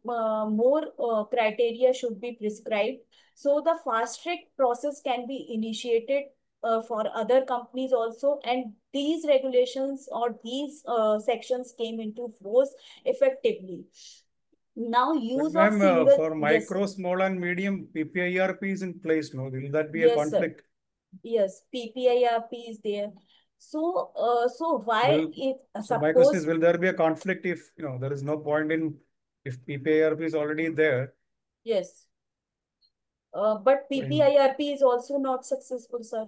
S1: more criteria should be prescribed. So the fast track process can be initiated for other companies also, and these regulations or these sections came into force effectively. Now use of
S2: Ma'am,
S1: single,
S2: for
S1: yes,
S2: micro, small, and medium, PPIRP is in place. No, will that be a
S1: yes, sir.
S2: conflict?
S1: Yes, PPIRP is there. So, so why
S2: Will,
S1: if
S2: so my question is,
S1: suppose
S2: will there be a conflict if there is no point in if PPIRP is already there?
S1: yes, but PPIRP is also not successful, sir.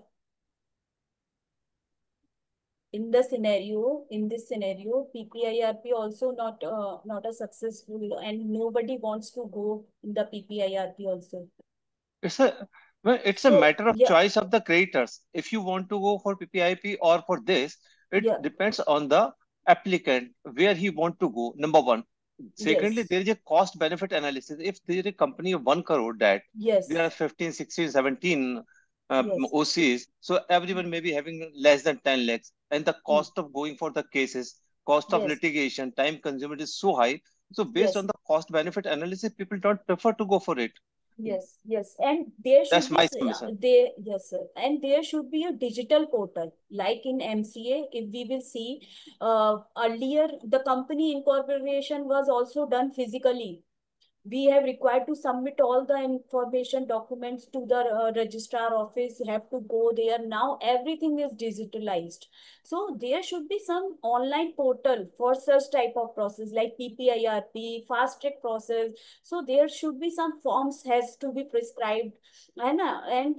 S1: In this scenario, PPIRP also not a successful, and nobody wants to go in the PPIRP also.
S15: It's a matter of choice of the creators. If you want to go for PPIP or for this, it depends on the applicant where he want to go. Number one. Secondly,
S1: Yes.
S15: there is a cost benefit analysis. If there is a company of 1 crore debt,
S1: Yes.
S15: there are 15, 16, 17
S1: Yes.
S15: OCs. So everyone may be having less than 10 lakhs. And the cost of going for the cases, cost of
S1: Yes.
S15: litigation, time consumed is so high. So based
S1: Yes.
S15: on the cost benefit analysis, people don't prefer to go for it.
S1: Yes, yes, and there should
S15: That's
S1: be
S15: my submission.
S1: yes, sir, and there should be a digital portal like in MCA. If we will see, earlier the company incorporation was also done physically. We have required to submit all the information documents to the registrar office, have to go there. Now everything is digitalized, so there should be some online portal for such type of process like PPIRP, fast track process. So there should be some forms has to be prescribed, and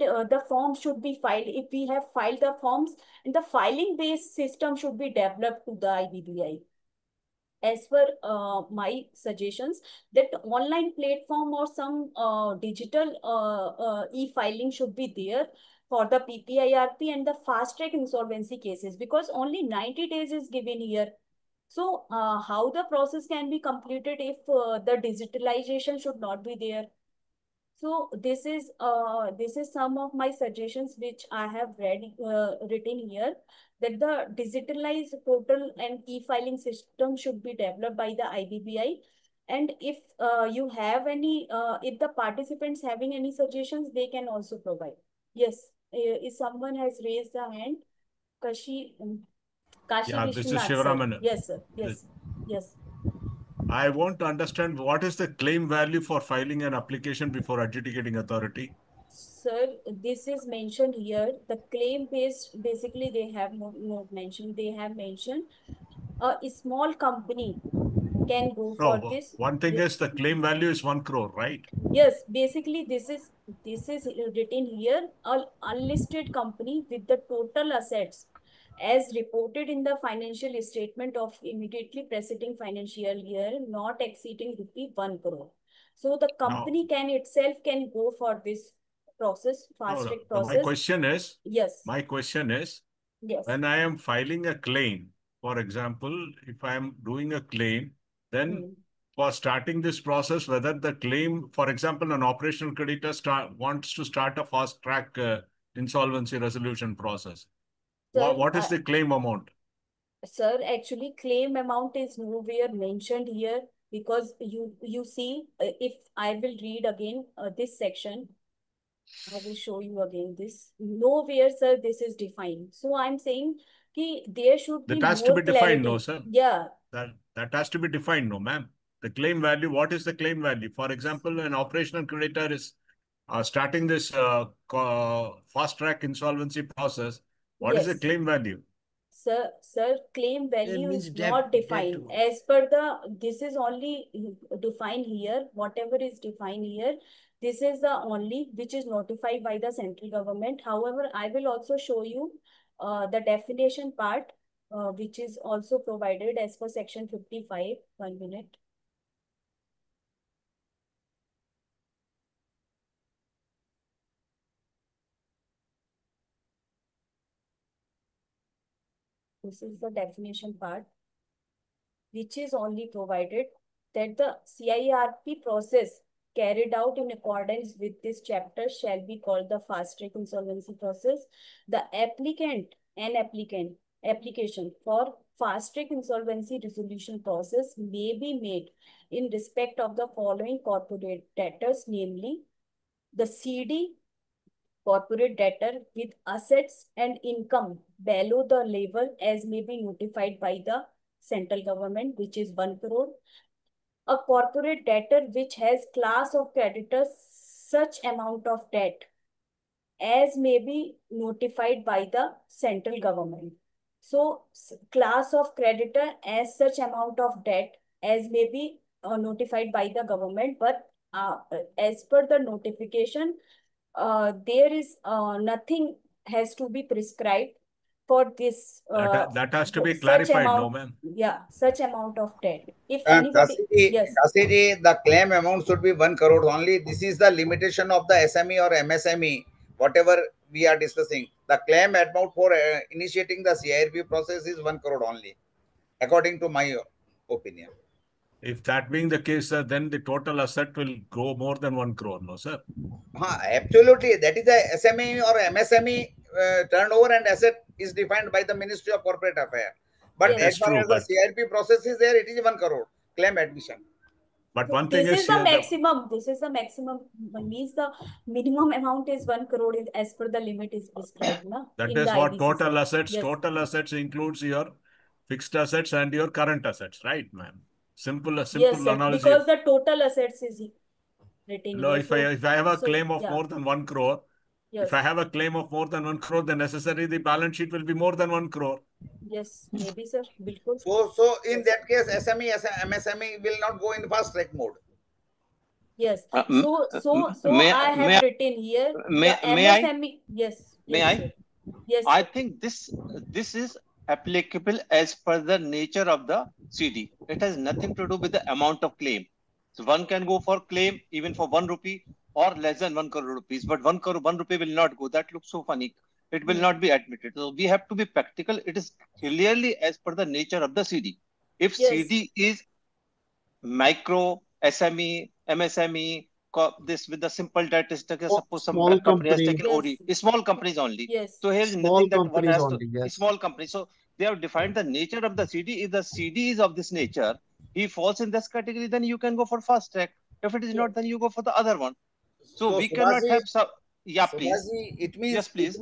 S1: the form should be filed. If we have filed the forms, and the filing based system should be developed to the IBBI. As per my suggestions, that online platform or some digital e-filing should be there for the PPIRP and the fast track insolvency cases, because only 90 days is given here. So how the process can be completed if the digitalization should not be there? So this is some of my suggestions which I have written here, that the digitalized portal and e-filing system should be developed by the IBBI. And if you have any, if the participants having any suggestions, they can also provide. Yes, if someone has raised a hand, Kashi
S9: Yeah, this is
S1: Vishwanath, sir.
S9: Shivaraman.
S1: Yes, sir. Yes, yes.
S9: I want to understand what is the claim value for filing an application before adjudicating authority?
S1: Sir, this is mentioned here. The claim based, basically they have not mentioned. They have mentioned a small company can go for
S9: No,
S1: this.
S9: one thing is the claim value is 1 crore, right?
S1: Yes, basically this is written here. A unlisted company with the total assets as reported in the financial statement of immediately preceding financial year not exceeding ₹1 crore. So the company can itself can go for this process, fast track
S9: My
S1: process.
S9: question is,
S1: Yes. Yes.
S9: When I am filing a claim, for example, if I am doing a claim, then for starting this process, whether the claim, for example, an operational creditor wants to start a fast track insolvency resolution process.
S1: Sir,
S9: What is the claim amount?
S1: Sir, actually claim amount is nowhere mentioned here, because you see, if I will read again this section, I will show you again this. Nowhere, sir, this is defined. So I'm saying ki there should be
S9: That has to
S1: more
S9: be defined,
S1: clarity.
S9: no, sir.
S1: Yeah.
S9: That has to be defined, no, ma'am. The claim value, what is the claim value? For example, an operational creditor is starting this fast track insolvency process. What is the
S1: Yes.
S9: claim value?
S1: Sir, claim value
S16: means
S1: is
S16: debt-
S1: not defined.
S16: debt.
S1: As per this is only defined here. Whatever is defined here, this is the only which is notified by the central government. However, I will also show you the definition part, which is also provided as per section 55. 1 minute. This is the definition part, which is only provided that the CIRP process carried out in accordance with this chapter shall be called the fast track insolvency process. The application for fast track insolvency resolution process may be made in respect of the following corporate debtors, namely the CD corporate debtor with assets and income below the level as may be notified by the central government, which is 1 crore. A corporate debtor which has class of creditors such amount of debt as may be notified by the central government. So class of creditor as such amount of debt as may be notified by the government, but as per the notification, there is nothing has to be prescribed for this
S9: That has to be
S1: such
S9: clarified, no,
S1: amount.
S9: ma'am.
S1: Yeah, such amount of debt. If anybody, yes,
S13: Kasiji, the claim amount should be 1 crore only. This is the limitation of the SME or MSME, whatever we are discussing. The claim amount for initiating the CIRP process is 1 crore only, according to my opinion.
S9: If that being the case, sir, then the total asset will grow more than 1 crore, no, sir?
S13: Absolutely. That is the SME or MSME turnover and asset is defined by the Ministry of Corporate Affairs. But
S1: Yes.
S13: as
S9: That's
S13: far
S9: true,
S13: as the
S9: but
S13: CIRP process is there, it is 1 crore claim admission.
S9: but
S1: So
S9: one thing
S1: this
S9: is
S1: is the
S9: here that
S1: maximum. This is the maximum. Means the minimum amount is 1 crore as per the limit is prescribed, na,
S9: that
S1: in
S9: is
S1: the
S9: what
S1: IBC,
S9: total
S1: sir.
S9: assets.
S1: Yes.
S9: Total assets includes your fixed assets and your current assets, right, ma'am? Simple
S1: Yes,
S9: simple
S1: sir.
S9: analogy.
S1: Because the total assets is written
S9: No,
S1: here.
S9: if I have a claim of
S1: yeah.
S9: more than 1 crore,
S1: Yes.
S9: if I have a claim of more than 1 crore, then necessarily the balance sheet will be more than 1 crore.
S1: Yes, maybe, sir. Bilkul.
S13: So in that case, SME, MSME will not go in fast track mode.
S1: Yes.
S15: m-
S1: So
S15: may
S1: I have
S15: may
S1: written here
S15: may
S1: the
S15: may I
S1: MSME. Yes.
S15: may
S1: Yes,
S15: I?
S1: sir. Yes,
S15: I
S1: sir.
S15: think this is applicable as per the nature of the CD. It has nothing to do with the amount of claim. So one can go for claim even for 1 rupee or less than 1 crore rupees, but 1 crore 1 rupee will not go. That looks so funny. It will not be admitted. So we have to be practical. It is clearly as per the nature of the CD. If
S1: Yes.
S15: CD is micro, SME, MSME, this with the simple statistics, suppose some
S5: Small
S15: company has
S5: company,
S15: taken OD, small companies only.
S1: Yes.
S15: So here is
S5: small
S15: nothing that one
S5: companies
S15: has to,
S5: only, yes.
S15: small company. So they have defined the nature of the CD. If the CD is of this nature, he falls in this category, then you can go for fast track. If it is not, then you go for the other one. So we cannot have some, yeah, please.
S13: Subhashi, it means
S15: Yes, please.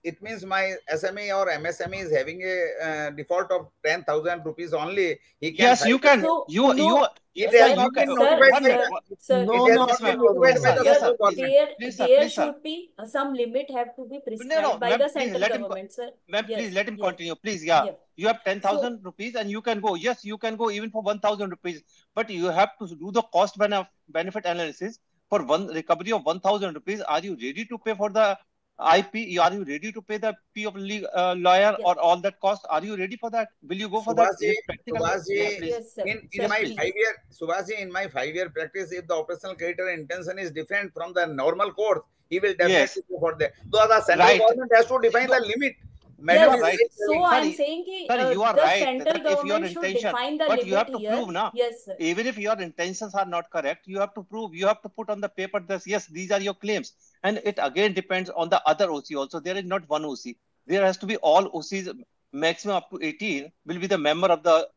S13: it means my SME or MSME is having a default of 10,000 rupees only. He can
S15: Yes, you can.
S1: So,
S15: You
S1: no,
S13: it
S1: sir,
S13: has not been
S1: sir,
S13: notified by
S1: sir,
S13: the
S1: sir.
S5: No,
S13: it has
S5: no,
S13: not been
S5: no, no,
S13: notified by
S5: no.
S13: the
S15: Yes,
S13: central
S15: sir, please,
S13: government.
S15: please, sir,
S1: There
S15: please, sir.
S1: should be some limit have to be
S15: No,
S1: prescribed by
S15: ma'am,
S1: the
S15: please
S1: central
S15: let him,
S1: government, sir.
S15: ma'am,
S1: Yes.
S15: please let him
S1: Yeah.
S15: continue, please. Yeah,
S1: Yeah.
S15: you have 10,000 rupees and you can go. Yes, you can go even for 1,000 rupees, but you have to do the cost benefit analysis for one recovery of 1,000 rupees. Are you ready to pay for the IP? Are you ready to pay the fee of lawyer
S1: Yeah.
S15: or all that cost? Are you ready for that? Will you go for that? Is it practical? Yeah, please.
S1: Yes, sir.
S13: In
S1: Sir,
S13: my
S1: please.
S13: 5-year, Subhashi, in my 5-year practice, if the operational creditor intention is different from the normal course, he will definitely go for that. So the central
S15: Right.
S13: government has to define the limit.
S15: You are
S1: Yes.
S15: right.
S1: So I'm
S15: Sorry,
S1: saying ki,
S15: sorry, you are
S1: the
S15: right
S1: central
S15: that if your
S1: government should
S15: intention,
S1: define the
S15: but you have
S1: limit
S15: to
S1: here.
S15: prove now.
S1: Yes, sir.
S15: Even if your intentions are not correct, you have to prove, you have to put on the paper that yes, these are your claims. And it again depends on the other OC also. There is not one OC. There has to be all OCs, maximum up to 18 will be the member of the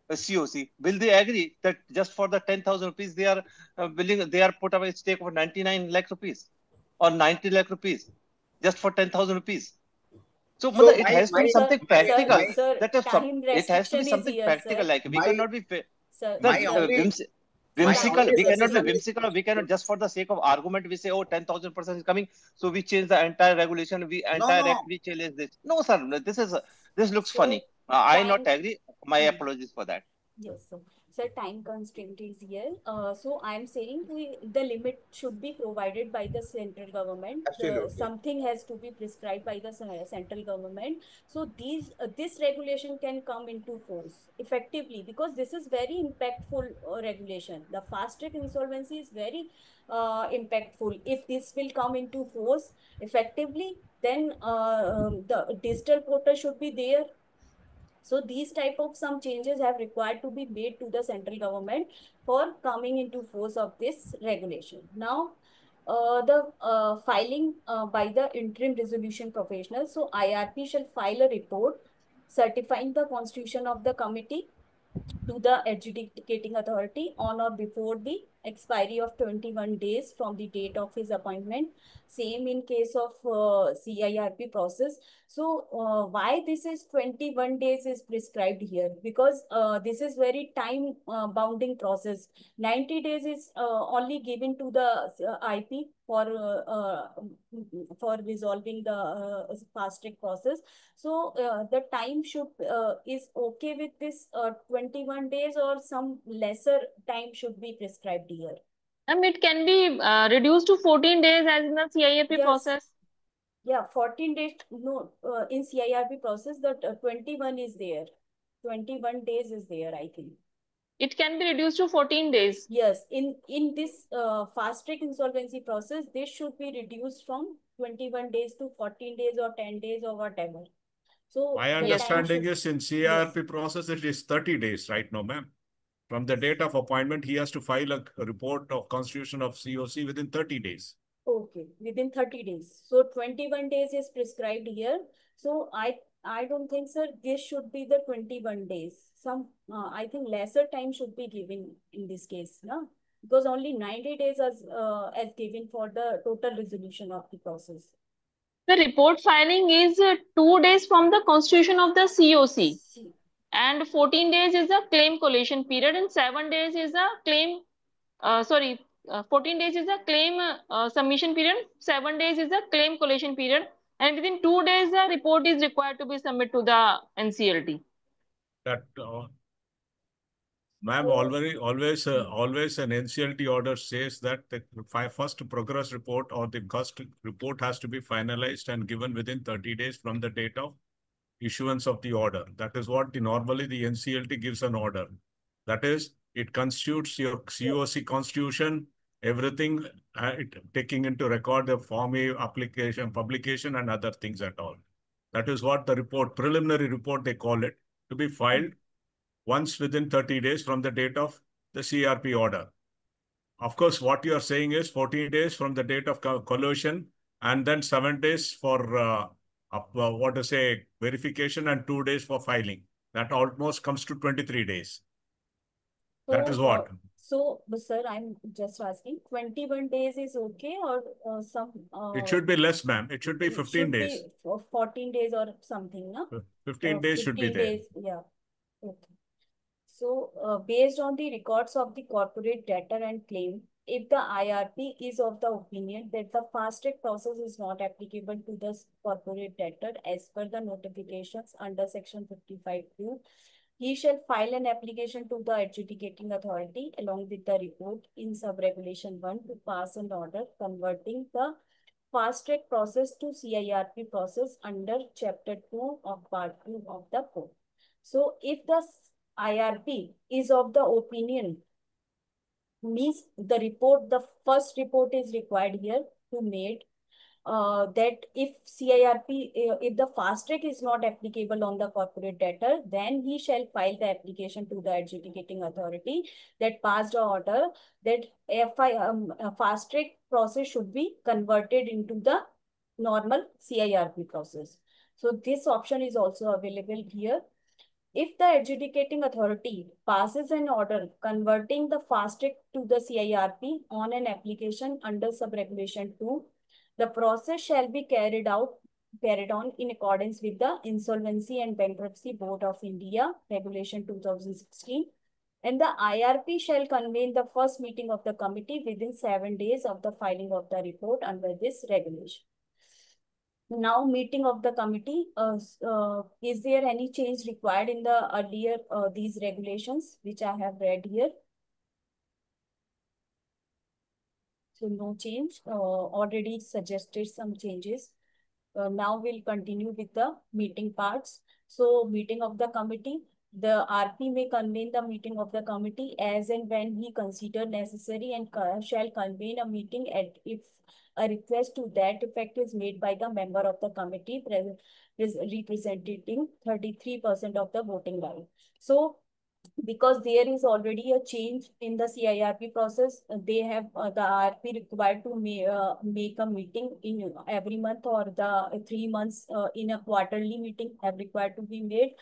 S15: COC. Will they agree that just for the 10,000 rupees they are willing, they are put away stake for 99 lakh rupees or 90 lakh rupees just for 10,000 rupees? So,
S13: So
S15: it has to be
S1: Sir,
S15: something practical.
S1: sir,
S15: That is
S1: time
S15: it has to be
S1: restriction is
S15: something
S1: here,
S15: practical.
S1: sir.
S15: Like we cannot be
S1: Sir,
S13: my
S1: sir,
S13: only
S15: whimsical.
S13: only
S15: We cannot be
S13: suggestion is
S15: whimsical. We cannot just for the sake of argument. We say, oh, 10,000% is coming, so we change the entire regulation. We entire
S13: no.
S15: act. We challenge this. No, sir. This looks
S1: Sir,
S15: funny. I not
S1: time.
S15: agree. My apologies for that.
S1: Yes, sir. Sir, time constraint is here. So I'm saying the limit should be provided by the central government.
S13: Absolutely.
S1: Something has to be prescribed by the central government. So this regulation can come into force effectively because this is very impactful regulation. The fast track insolvency is very impactful. If this will come into force effectively, then the digital portal should be there. So these type of some changes have required to be made to the central government for coming into force of this regulation. Now, the filing by the interim resolution professionals. So IRP shall file a report certifying the constitution of the committee to the adjudicating authority on or before the expiry of 21 days from the date of his appointment. Same in case of CIRP process. So why this is 21 days is prescribed here? Because this is very time bounding process. 90 days is only given to the IP for resolving the fast track process. So the time should is okay with this 21 days or some lesser time should be prescribed here.
S12: It can be reduced to 14 days as in the CIRP process.
S1: Yeah, 14 days. No, in CIRP process, the 21 is there. 21 days is there, I think.
S12: It can be reduced to 14 days.
S1: Yes, in this fast track insolvency process, this should be reduced from 21 days to 14 days or 10 days or whatever. So
S9: my understanding is in CIRP process, it is 30 days right now, ma'am. From the date of appointment, he has to file a report of constitution of COC within 30 days.
S1: Okay, within 30 days. So 21 days is prescribed here. So I don't think, sir, this should be the 21 days. I think lesser time should be given in this case, no? Because only 90 days as given for the total resolution of the process.
S12: The report filing is 2 days from the constitution of the COC. And 14 days is a claim collation period, and 7 days is a claim, 14 days is a claim submission period, 7 days is a claim collation period, and within 2 days, the report is required to be submitted to the NCLT.
S9: That, ma'am, always an NCLT order says that the first progress report or the first report has to be finalized and given within 30 days from the date of issuance of the order. That is what normally the NCLT gives an order. That is, it constitutes your COC constitution, everything, taking into record the Form A application, publication, and other things at all. That is what the report, preliminary report they call it, to be filed once within 30 days from the date of the CRP order. Of course, what you are saying is 14 days from the date of collation, and then 7 days for verification, and 2 days for filing. That almost comes to 23 days.
S1: So,
S9: that is what.
S1: Sir, I'm just asking, 21 days is okay, or some?
S9: It should be less, ma'am. It should be 15 days.
S1: Be 14 days or something, no?
S9: 15 days should be there.
S1: Days, yeah. Okay. So, based on the records of the corporate debtor and claim, if the IRP is of the opinion that the fast track process is not applicable to the corporate debtor as per the notifications under section 55(2), he shall file an application to the adjudicating authority along with the report in sub-regulation 1 to pass an order converting the fast track process to CIRP process under chapter 2 of part 2 of the code. So, if the IRP is of the opinion, means the first report is required here to made that if CIRP, if the fast track is not applicable on the corporate debtor, then he shall file the application to the adjudicating authority that passed the order that a fast track process should be converted into the normal CIRP process. So this option is also available here. If the adjudicating authority passes an order converting the fast track to the CIRP on an application under sub-regulation 2, the process shall be carried on in accordance with the Insolvency and Bankruptcy Board of India Regulation 2016, and the IRP shall convene the first meeting of the committee within 7 days of the filing of the report under this regulation. Now, meeting of the committee, is there any change required in the earlier these regulations which I have read here? So no change, already suggested some changes. Now we'll continue with the meeting parts. So meeting of the committee, the RP may convene the meeting of the committee as and when he consider necessary and shall convene a meeting if a request to that effect is made by the member of the committee representing 33% of the voting right. So because there is already a change in the CIRP process, they have the RP required to make a meeting in every month, or the 3 months in a quarterly meeting have required to be made.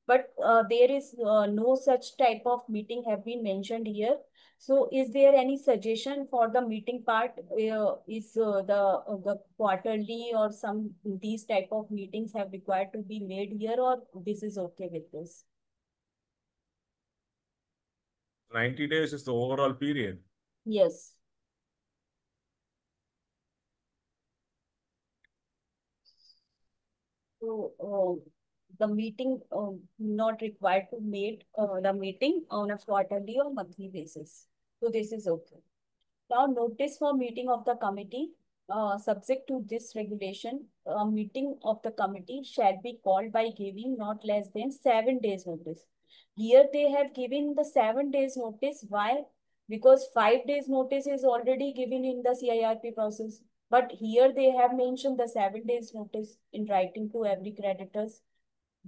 S1: But there is no such type of meeting have been mentioned here. So is there any suggestion for the meeting part? Is the quarterly or some these type of meetings have required to be made here, or this is okay with this?
S9: 90 days is the overall period.
S1: Yes. So the meeting not required to make the meeting on a quarterly or monthly basis. So this is okay. Now notice for meeting of the committee, subject to this regulation, a meeting of the committee shall be called by giving not less than 7 days notice. Here they have given the 7 days notice. Why? Because 5 days notice is already given in the CIRP process. But here they have mentioned the 7 days notice in writing to every creditors.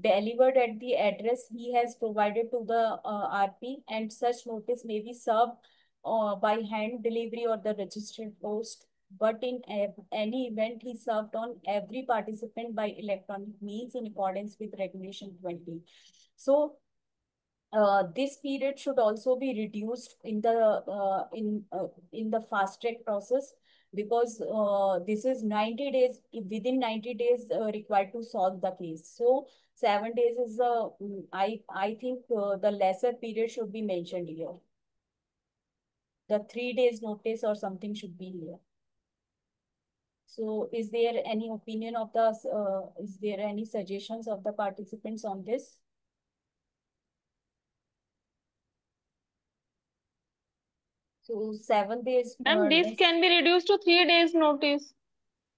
S1: delivered at the address he has provided to the RP, and such notice may be served by hand delivery or the registered post. But in any event, he served on every participant by electronic means in accordance with Regulation 20. So this period should also be reduced in the fast track process, because this is 90 days, within 90 days required to solve the case. So 7 days is I think the lesser period should be mentioned here. The 3 days notice or something should be here. So is there any opinion of the is there any suggestions of the participants on this? So 7 days.
S12: And this can be reduced to 3 days notice.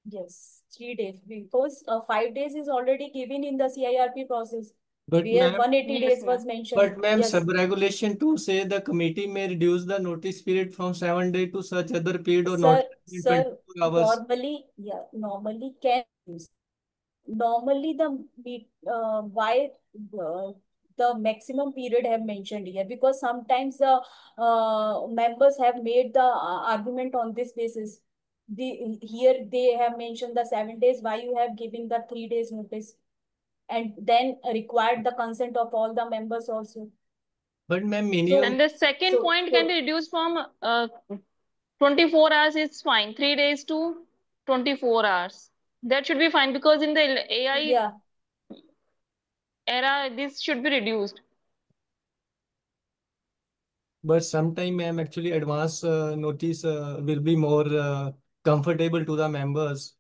S1: Yes, 3 days, because 5 days is already given in the CIRP process,
S16: But
S1: where
S16: ma'am,
S1: 180
S12: Yes,
S1: days was
S12: ma'am.
S1: mentioned.
S16: but ma'am,
S1: Yes.
S16: sub-regulation 2 say the committee may reduce the notice period from 7 days to such other period or
S1: Sir,
S16: not in
S1: sir,
S16: 24 hours.
S1: normally can use. Normally why the maximum period have mentioned here, because sometimes the members have made the argument on this basis. Here they have mentioned the 7 days. Why you have given the 3 days notice, and then required the consent of all the members also.
S16: But ma'am,
S1: So,
S16: minimum,
S12: And the second point can be reduced from 24 hours is fine. 3 days to 24 hours. That should be fine, because in the AI
S1: yeah,
S12: era, this should be reduced.
S16: but sometime ma'am, actually advance notice will be more comfortable to the members.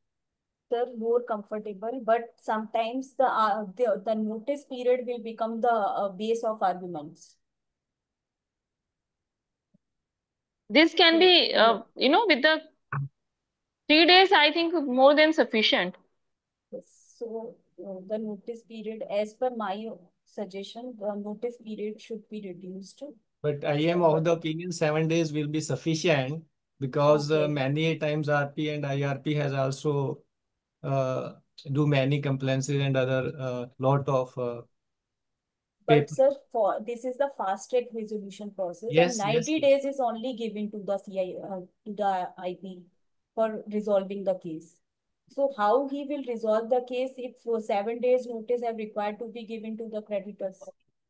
S1: they're more comfortable, but sometimes the notice period will become the base of arguments.
S12: This can
S1: So,
S12: be,
S1: yeah.
S12: with the 3 days, I think more than sufficient.
S1: Yes. So the notice period, as per my suggestion, the notice period should be reduced.
S16: But I am of the opinion 7 days will be sufficient, because
S1: Okay.
S16: many times RP and IRP has also do many complaints and other lot of
S1: But
S16: paper.
S1: sir, for this is the fast track resolution process, and
S16: Yes,
S1: 90 days is only given to the to the IP for resolving the case. So how he will resolve the case if 7 days notice have required to be given to the creditors?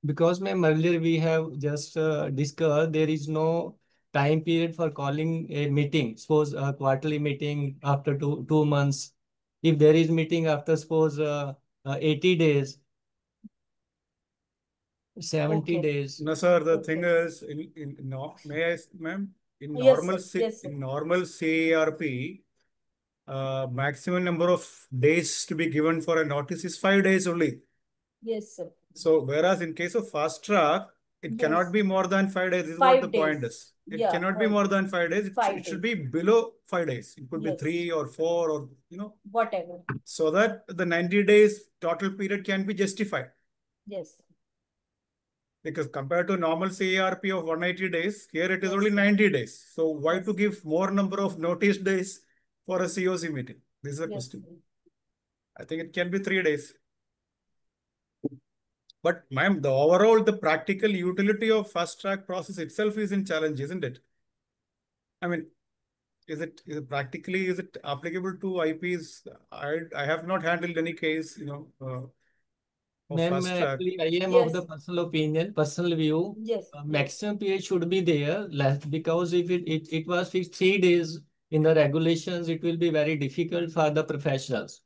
S16: Because ma'am, earlier we have just discussed there is no time period for calling a meeting. Suppose a quarterly meeting after two months. If there is meeting after suppose 80 days, 70
S1: Okay.
S16: days.
S2: No, sir. The
S1: Okay.
S2: thing is, may I, ma'am, in
S1: Yes,
S2: normal
S1: sir. Yes, sir.
S2: in normal CARP, maximum number of days to be given for a notice is 5 days only.
S1: Yes, sir.
S2: So whereas in case of fast track, it
S1: Yes.
S2: cannot be more than 5 days. This is what
S1: 5
S2: the
S1: days.
S2: point is. It
S1: Yeah,
S2: cannot be
S1: right.
S2: more than 5 days.
S1: 5
S2: It should
S1: days.
S2: be below 5 days. It could be
S1: Yes.
S2: 3 or 4 or,
S1: Whatever.
S2: so that the 90 days total period can be justified.
S1: Yes.
S2: Because compared to normal CARP of 180 days, here it is
S1: Yes,
S2: only
S1: sir.
S2: 90 days. So why
S1: Yes,
S2: to
S1: sir.
S2: give more number of notice days for a COC meeting? This is a
S1: Yes,
S2: question.
S1: sir.
S2: I think it can be 3 days. But ma'am, the practical utility of fast track process itself is in challenge, isn't it? I mean, is it applicable to IPs? I have not handled any case, of
S16: Ma'am,
S2: fast track.
S16: actually, I am of
S1: Yes.
S16: the personal view.
S1: Yes. Yes.
S16: Maximum period should be there, less, because if it was fixed 3 days in the regulations, it will be very difficult for the professionals.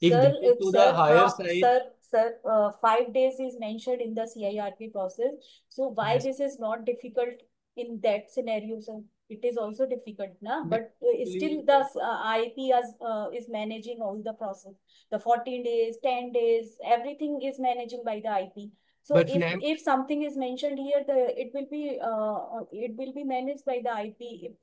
S16: If
S1: Sir,
S16: this is to the higher side,
S1: sir, 5 days is mentioned in the CIRP process. So why
S16: yes.
S1: this is not difficult in that scenario, sir? It is also difficult, na?
S16: But
S1: But still the IP is managing all the process. The 14 days, 10 days, everything is managing by the IP. So
S16: But
S1: if
S16: ma'am,
S1: something is mentioned here, it will be managed by the IP if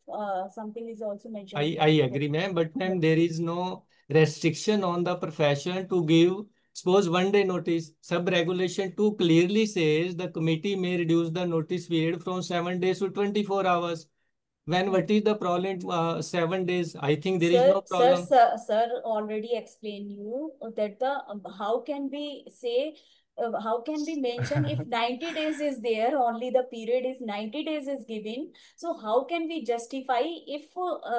S1: something is also mentioned here.
S16: I agree, ma'am. But ma'am, there is no restriction on the profession to give, suppose 1 day notice. Sub-regulation 2 clearly says the committee may reduce the notice period from 7 days to 24 hours. What is the problem? 7 days. I think there is no problem.
S1: Sir already explained you that how can we say how can we mention if 90 days is there, only the period is 90 days is given. So how can we justify if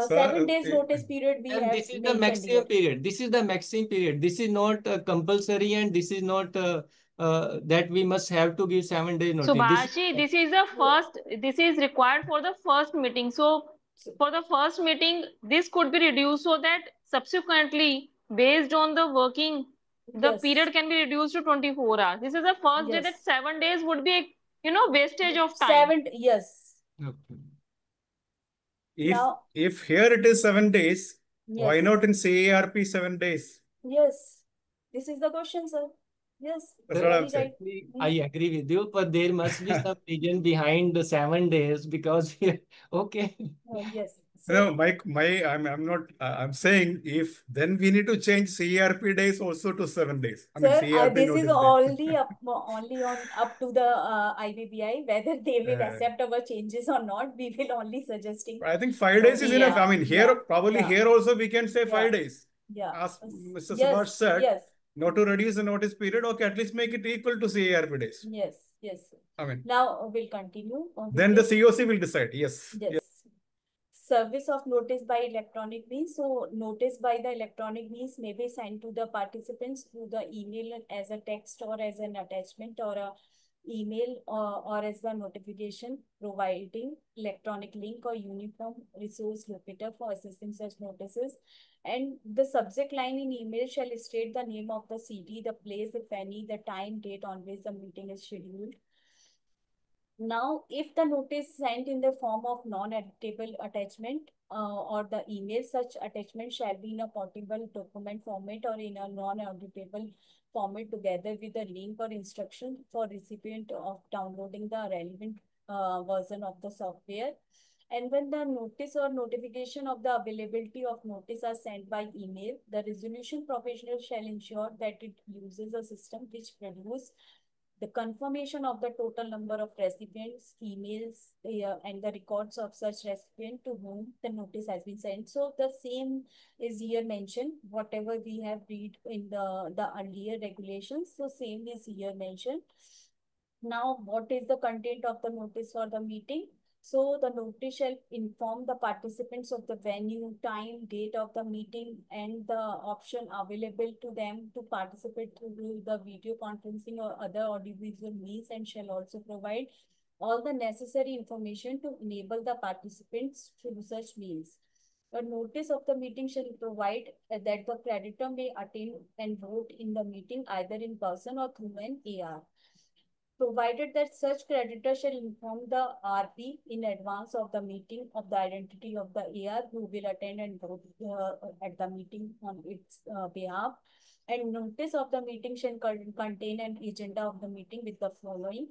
S1: 7 days notice period we
S16: And
S1: have
S16: this is the
S1: mentioned
S16: maximum
S1: here?
S16: period. This is the maximum period. This is not compulsory, and this is not that we must have to give 7 days
S12: So
S16: notice.
S12: Bhashi, this is the first, this is required for the first meeting. So for the first meeting, this could be reduced so that subsequently, based on the working, the
S1: Yes.
S12: period can be reduced to 24 hours. This is the first day that
S1: Yes.
S12: 7 days would be, you know, wastage of time.
S1: 7, yes.
S16: Okay.
S2: If here it is 7 days, why
S1: Yes.
S2: not in CARP 7 days?
S1: Yes. This is the question, sir. Yes.
S2: That's what I'm
S1: Very
S2: saying.
S1: right.
S16: I agree with you, but there must be some reason behind the 7 days because okay.
S1: Yes.
S2: No, I'm not. I'm saying if then we need to change CARP days also to 7 days. I mean
S1: Sir,
S2: CARP
S1: this
S2: notice
S1: is
S2: days.
S1: only up to the IBBI whether they will
S2: Uh,
S1: accept our changes or not. We will only suggesting.
S2: I think 5 days is enough.
S1: Yeah,
S2: I mean here probably
S1: yeah.
S2: here also we can say 5
S1: Yeah.
S2: days.
S1: Yeah.
S2: As Mr.
S1: Yes,
S2: Subhash said,
S1: yes.
S2: not to reduce the notice period. Okay, at least make it equal to CARP days.
S1: Yes, yes.
S2: I mean,
S1: now we'll continue.
S2: Then the COC will decide. Yes.
S1: Yes. Service of notice by electronic means. So notice by the electronic means may be sent to the participants through the email as a text or as an attachment or a email or as the notification providing electronic link or uniform resource locator for assessing such notices. And the subject line in email shall state the name of the CD, the place, if any, the time, date on which the meeting is scheduled. Now, if the notice sent in the form of non-editable attachment or the email, such attachment shall be in a portable document format or in a non-editable format together with a link or instruction for recipient of downloading the relevant version of the software. And when the notice or notification of the availability of notice are sent by email, the resolution professional shall ensure that it uses a system which produces the confirmation of the total number of recipients, emails, and the records of such recipient to whom the notice has been sent. So the same is here mentioned, whatever we have read in the earlier regulations. So same is here mentioned. Now, what is the content of the notice for the meeting? So the notice shall inform the participants of the venue, time, date of the meeting, and the option available to them to participate through the video conferencing or other audiovisual means, and shall also provide all the necessary information to enable the participants through such means. A notice of the meeting shall provide that the creditor may attend and vote in the meeting either in person or through an AR. Provided that such creditor shall inform the RP in advance of the meeting of the identity of the AR who will attend and vote at the meeting on its behalf. And notice of the meeting shall contain an agenda of the meeting with the following: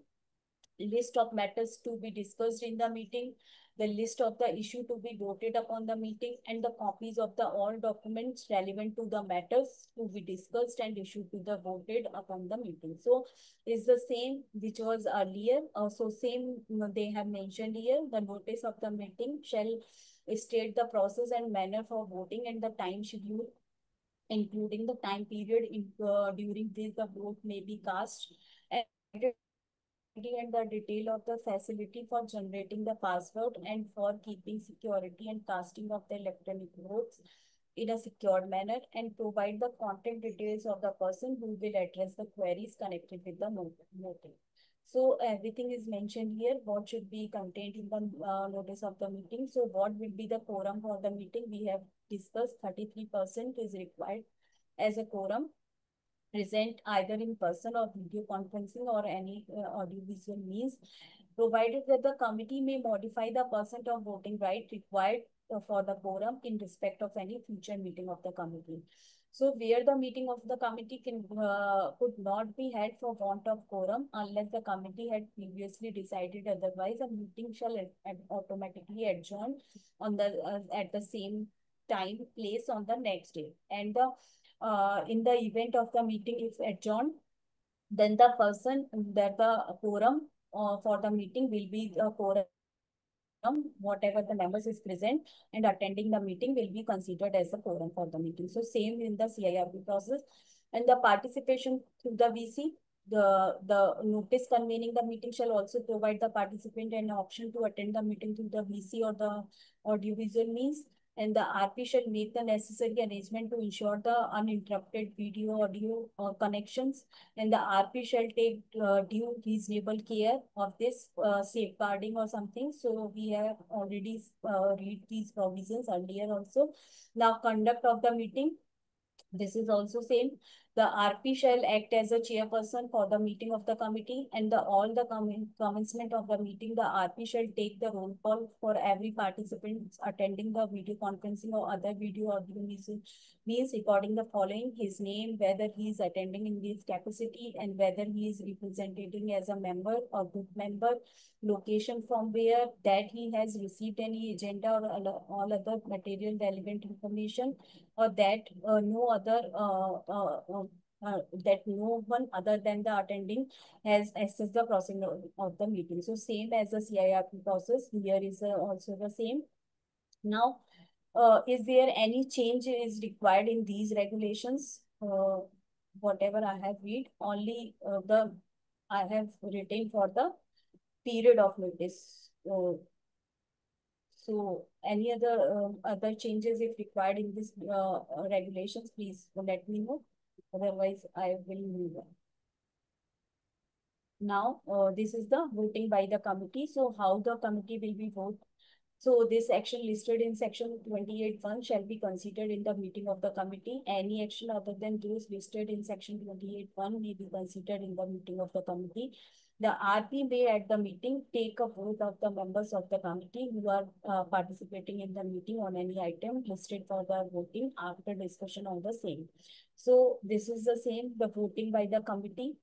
S1: list of matters to be discussed in the meeting, the list of the issue to be voted upon the meeting, and the copies of the all documents relevant to the matters to be discussed and issued to the voted upon the meeting. So is the same which was earlier. So same they have mentioned here. The notice of the meeting shall state the process and manner for voting and the time schedule, including the time period during which the vote may be cast, and the detail of the facility for generating the password and for keeping security and casting of the electronic votes in a secured manner, and provide the contact details of the person who will address the queries connected with the meeting. So everything is mentioned here, what should be contained in the notice of the meeting. So what will be the quorum for the meeting? We have discussed 33% is required as a quorum, present either in person or video conferencing or any audiovisual means, provided that the committee may modify the percent of voting right required for the quorum in respect of any future meeting of the committee. So where the meeting of the committee could not be held for want of quorum unless the committee had previously decided otherwise, a meeting shall automatically adjourn on the at the same time, place on the next day. And the in the event of the meeting if adjourned, then the person that the quorum for the meeting will be the quorum. Whatever the members is present and attending the meeting will be considered as a quorum for the meeting. So same in the CIRP process. And the participation through the VC. the notice convening the meeting shall also provide the participant an option to attend the meeting through the VC or the audiovisual means, and the RP shall make the necessary arrangement to ensure the uninterrupted video audio connections, and the RP shall take due reasonable care of this safeguarding or something. So we have already read these provisions earlier also. Now, conduct of the meeting. This is also same. The RP shall act as a chairperson for the meeting of the committee, and all the commencement of the meeting, the RP shall take the roll call for every participant attending the video conferencing or other video audio means recording the following: his name, whether he is attending in this capacity, and whether he is representing as a member or group member, location from where, that he has received any agenda or all other material relevant information, or that that no one other than the attending has accessed the processing of the meeting. So same as the CIRP process, here is also the same. Now, is there any change is required in these regulations? Whatever I have read, only I have written for the period of notice. So any other changes if required in this regulations, please let me know. Otherwise, I will move on. Now, this is the voting by the committee. So how the committee will be vote? So this action listed in section 28(1) shall be considered in the meeting of the committee. Any action other than those listed in section 28(1) may be considered in the meeting of the committee. The RP may at the meeting take a vote of the members of the committee who are participating in the meeting on any item listed for the voting after discussion on the same. So this is the same, the voting by the committee.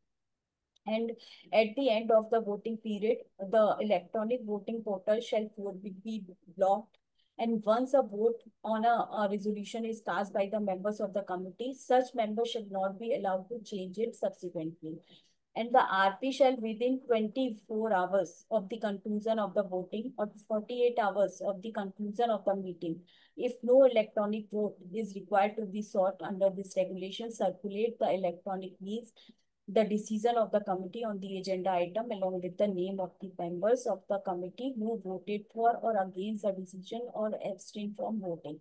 S1: And at the end of the voting period, the electronic voting portal shall be blocked. And once a vote on a resolution is cast by the members of the committee, such members shall not be allowed to change it subsequently. And the RP shall within 24 hours of the conclusion of the voting or 48 hours of the conclusion of the meeting, if no electronic vote is required to be sought under this regulation, circulate the electronic means the decision of the committee on the agenda item along with the name of the members of the committee who voted for or against the decision or abstained from voting.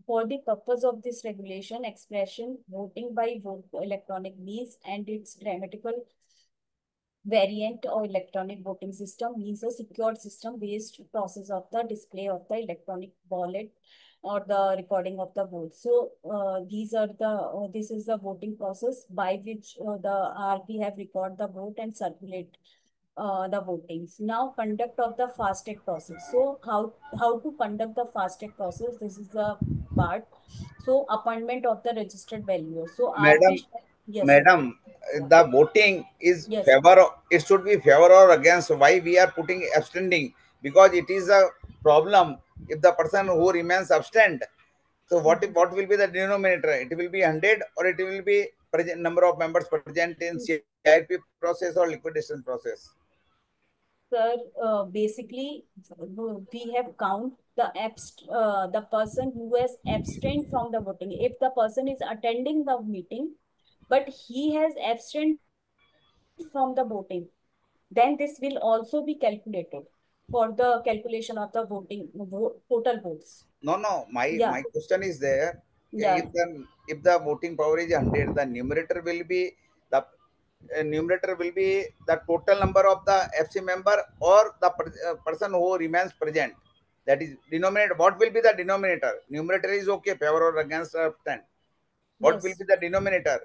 S1: For the purpose of this regulation, expression voting by electronic means and its grammatical variant or electronic voting system means a secured system-based process of the display of the electronic ballot or the recording of the vote. So this is the voting process by which the RP have record the vote and circulate the votings. Now, conduct of the FASTag process. So how to conduct the FASTag process? This is the part. So appointment of the registered valuer. So
S13: Madam,
S1: yes,
S13: madam, the voting is
S1: yes,
S13: favor. It should be favor or against. Why we are putting abstaining? Because it is a problem if the person who remains absent. So what will be the denominator? It will be 100 or it will be present number of members present in CIRP process or liquidation process.
S1: Sir, basically we have count the person who has abstained from the voting. If the person is attending the meeting, but he has abstained from the voting, then this will also be calculated for the calculation of the voting total votes.
S13: No. My question is there.
S1: Yeah.
S13: If the voting power is 100, the numerator will be the total number of the FC member or the person who remains present. That is denominator. What will be the denominator? Numerator is okay, favor or against abstain. What will be the denominator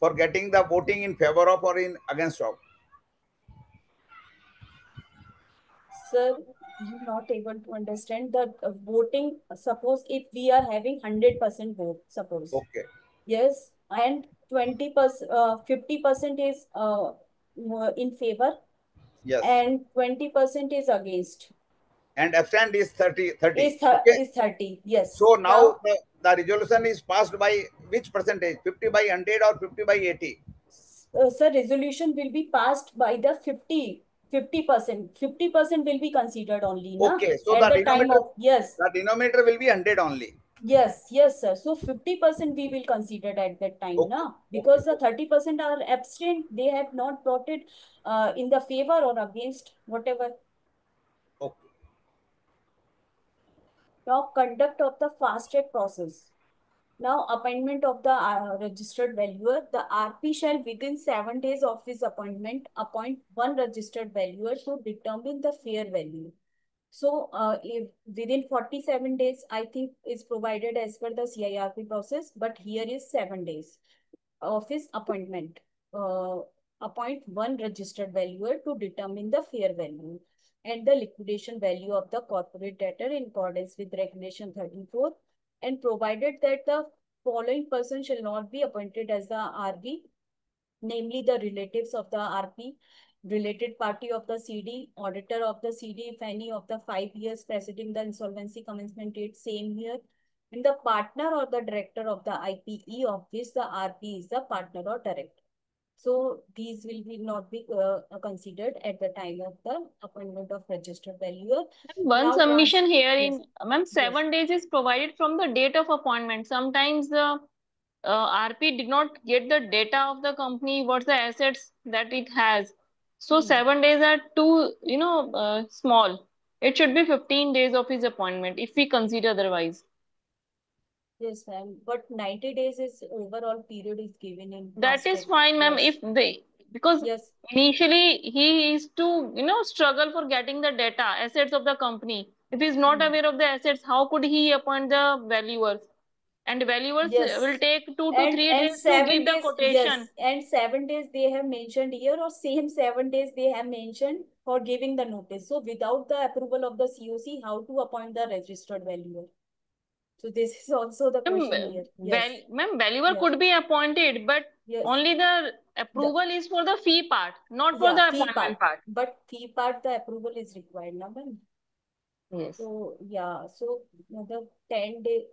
S13: for getting the voting in favor of or in against of?
S1: Sir, you're not able to understand that voting. Suppose if we are having 100% vote, suppose.
S13: Okay.
S1: Yes, and 20%, 50% is in favor.
S13: Yes.
S1: And 20% is against.
S13: And abstain is 30.
S1: Is 30. Yes.
S13: So now the resolution is passed by which percentage? 50 by 100 or 50 by 80?
S1: Sir, resolution will be passed by the 50%. 50% will be considered only.
S13: Okay, so
S1: at
S13: the
S1: the time
S13: denominator,
S1: of, yes.
S13: the denominator will be 100 only.
S1: Yes, yes, sir. So 50% we will consider at that time, na? Because the 30% are abstain, they have not brought it in the favor or against, whatever.
S13: Okay.
S1: Now, conduct of the fast track process. Now, appointment of the registered valuer. The RP shall within 7 days of his appointment appoint one registered valuer to determine the fair value. So, if within 47 days, I think is provided as per the CIRP process, but here is 7 days of his appointment. Appoint one registered valuer to determine the fair value and the liquidation value of the corporate debtor in accordance with Regulation 34, and provided that the following person shall not be appointed as the RV, namely the relatives of the RP, related party of the CD, auditor of the CD, if any of the 5 years preceding the insolvency commencement date, same year, and the partner or the director of the IPE of which the RP is the partner or director. So these will be not be considered at the time of the appointment of registered valuer.
S12: One
S1: Now
S12: submission here
S1: yes.
S12: in, ma'am, 7 days is provided from the date of appointment. Sometimes the RP did not get the data of the company, what's the assets that it has. So 7 days are too, small. It should be 15 days of his appointment if we consider otherwise.
S1: Yes, ma'am. But 90 days is overall period is given in
S12: That is fine, ma'am.
S1: Yes.
S12: If they, because
S1: Yes.
S12: initially he is to, struggle for getting the data, assets of the company. If he is not aware of the assets, how could he appoint the valuers? And valuers
S1: Yes.
S12: will take 2 to 3
S1: And
S12: days to
S1: 7
S12: give the
S1: days,
S12: quotation.
S1: yes, and 7 days they have mentioned here, or same 7 days they have mentioned for giving the notice. So without the approval of the COC, how to appoint the registered valuer? So this is also the question here. Yes.
S12: Ma'am, valuer
S1: Yes.
S12: could be appointed, but
S1: Yes.
S12: only the approval is for the fee part, not for
S1: Yeah,
S12: the
S1: fee
S12: appointment part.
S1: But fee part, the approval is required, na ma'am?
S12: Yes.
S1: So yeah, so the 10 day,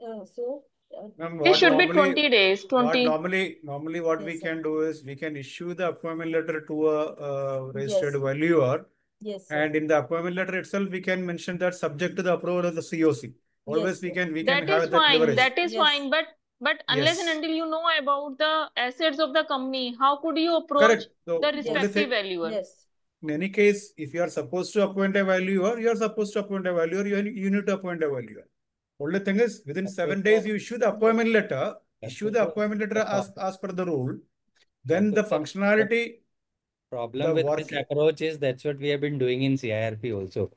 S2: Ma'am,
S12: It should be 20 days. 20.
S2: Normally what we
S1: Yes, sir.
S2: can do is we can issue the appointment letter to a registered
S1: Yes.
S2: valuer.
S1: Yes, sir.
S2: And in the appointment letter itself, we can mention that subject to the approval of the COC. Always
S1: Yes,
S2: we
S12: That
S2: can
S12: is
S2: have that
S12: fine.
S2: leverage.
S12: That is
S1: Yes.
S12: fine. But unless and
S2: Yes.
S12: until you know about the assets of the company, how could you approach
S2: Correct. So
S12: the
S2: only
S12: respective
S2: thing,
S12: valuer?
S1: Yes.
S2: in any case, if you are supposed to appoint a valuer, you are supposed to appoint a valuer, you need to appoint a valuer. Only thing is, within 7 days, you issue the appointment letter, as per the rule. Then the functionality,
S17: problem
S2: the
S17: with
S2: work.
S17: this approach is that's what we have been doing in CIRP also.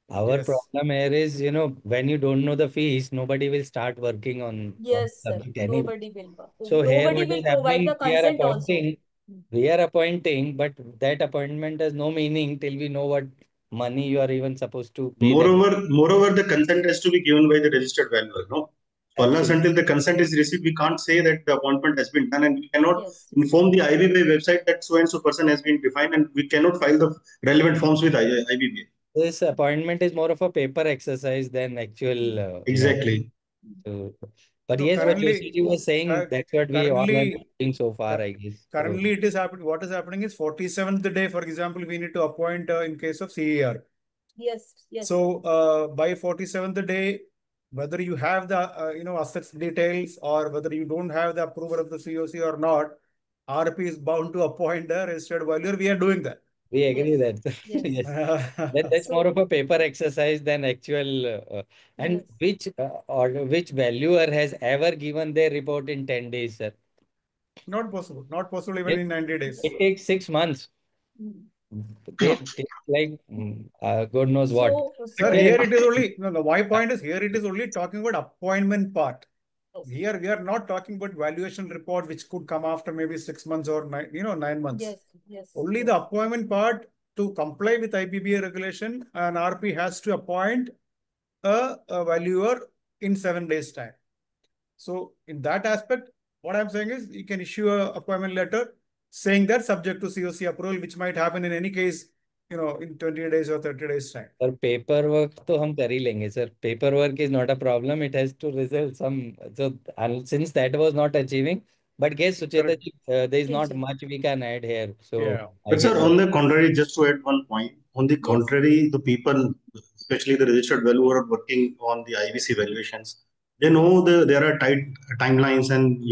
S17: Our
S2: Yes.
S17: problem here is, when you don't know the fees, nobody will start working on
S1: Yes,
S17: the
S1: sir.
S17: subject anyway.
S1: Nobody will.
S17: So here
S1: Nobody
S17: what
S1: will
S17: is
S1: provide
S17: happening,
S1: the consent also.
S17: we are appointing, but that appointment has no meaning till we know what money you are even supposed to pay them.
S3: Moreover, the consent has to be given by the registered valuer, no? So unless
S17: Absolutely.
S3: until the consent is received, we can't say that the appointment has been done, and we cannot
S1: Yes.
S3: inform the IBBA website that so and so person has been defined, and we cannot file the relevant forms with IBBA.
S17: This appointment is more of a paper exercise than actual.
S3: Exactly.
S17: But
S2: So
S17: yes, what
S2: currently,
S17: Yoshiji was saying, that's what we all are
S2: currently,
S17: doing so far, I guess. So,
S2: currently it is happening. What is happening is 47th day, for example, we need to appoint in case of CER.
S1: Yes. Yes.
S2: So by 47th day, whether you have the assets details or whether you don't have the approval of the COC or not, RP is bound to appoint a registered valuer. We are doing that.
S17: we agree that
S1: Yes.
S17: yes, that's more of a paper exercise than actual. And which valuer has ever given their report in 10 days, sir?
S2: Not possible. Not possible even in 90 days.
S17: It takes 6 months. They take like God knows what.
S2: Sir, here it is only, my point is here it is only talking about appointment part. Here we are not talking about valuation report, which could come after maybe 6 months or 9 months.
S1: Yes. Yes.
S2: Only the appointment part, to comply with IBBA regulation, an RP has to appoint a valuer in 7 days time. So in that aspect, what I'm saying is you can issue a appointment letter saying that subject to COC approval, which might happen in any case, in 20 days or 30 days time.
S17: Sir, paperwork तो हम कर ही लेंगे, sir. Paperwork is not a problem. It has to result some. So and since that was not achieving, but guess Sucheta ji, there is not much we can add here. So
S2: Yeah.
S3: But sir, on the contrary, just to add one point, on the contrary, the people, especially the registered valuer working on the IBC valuations, They know there are tight timelines, and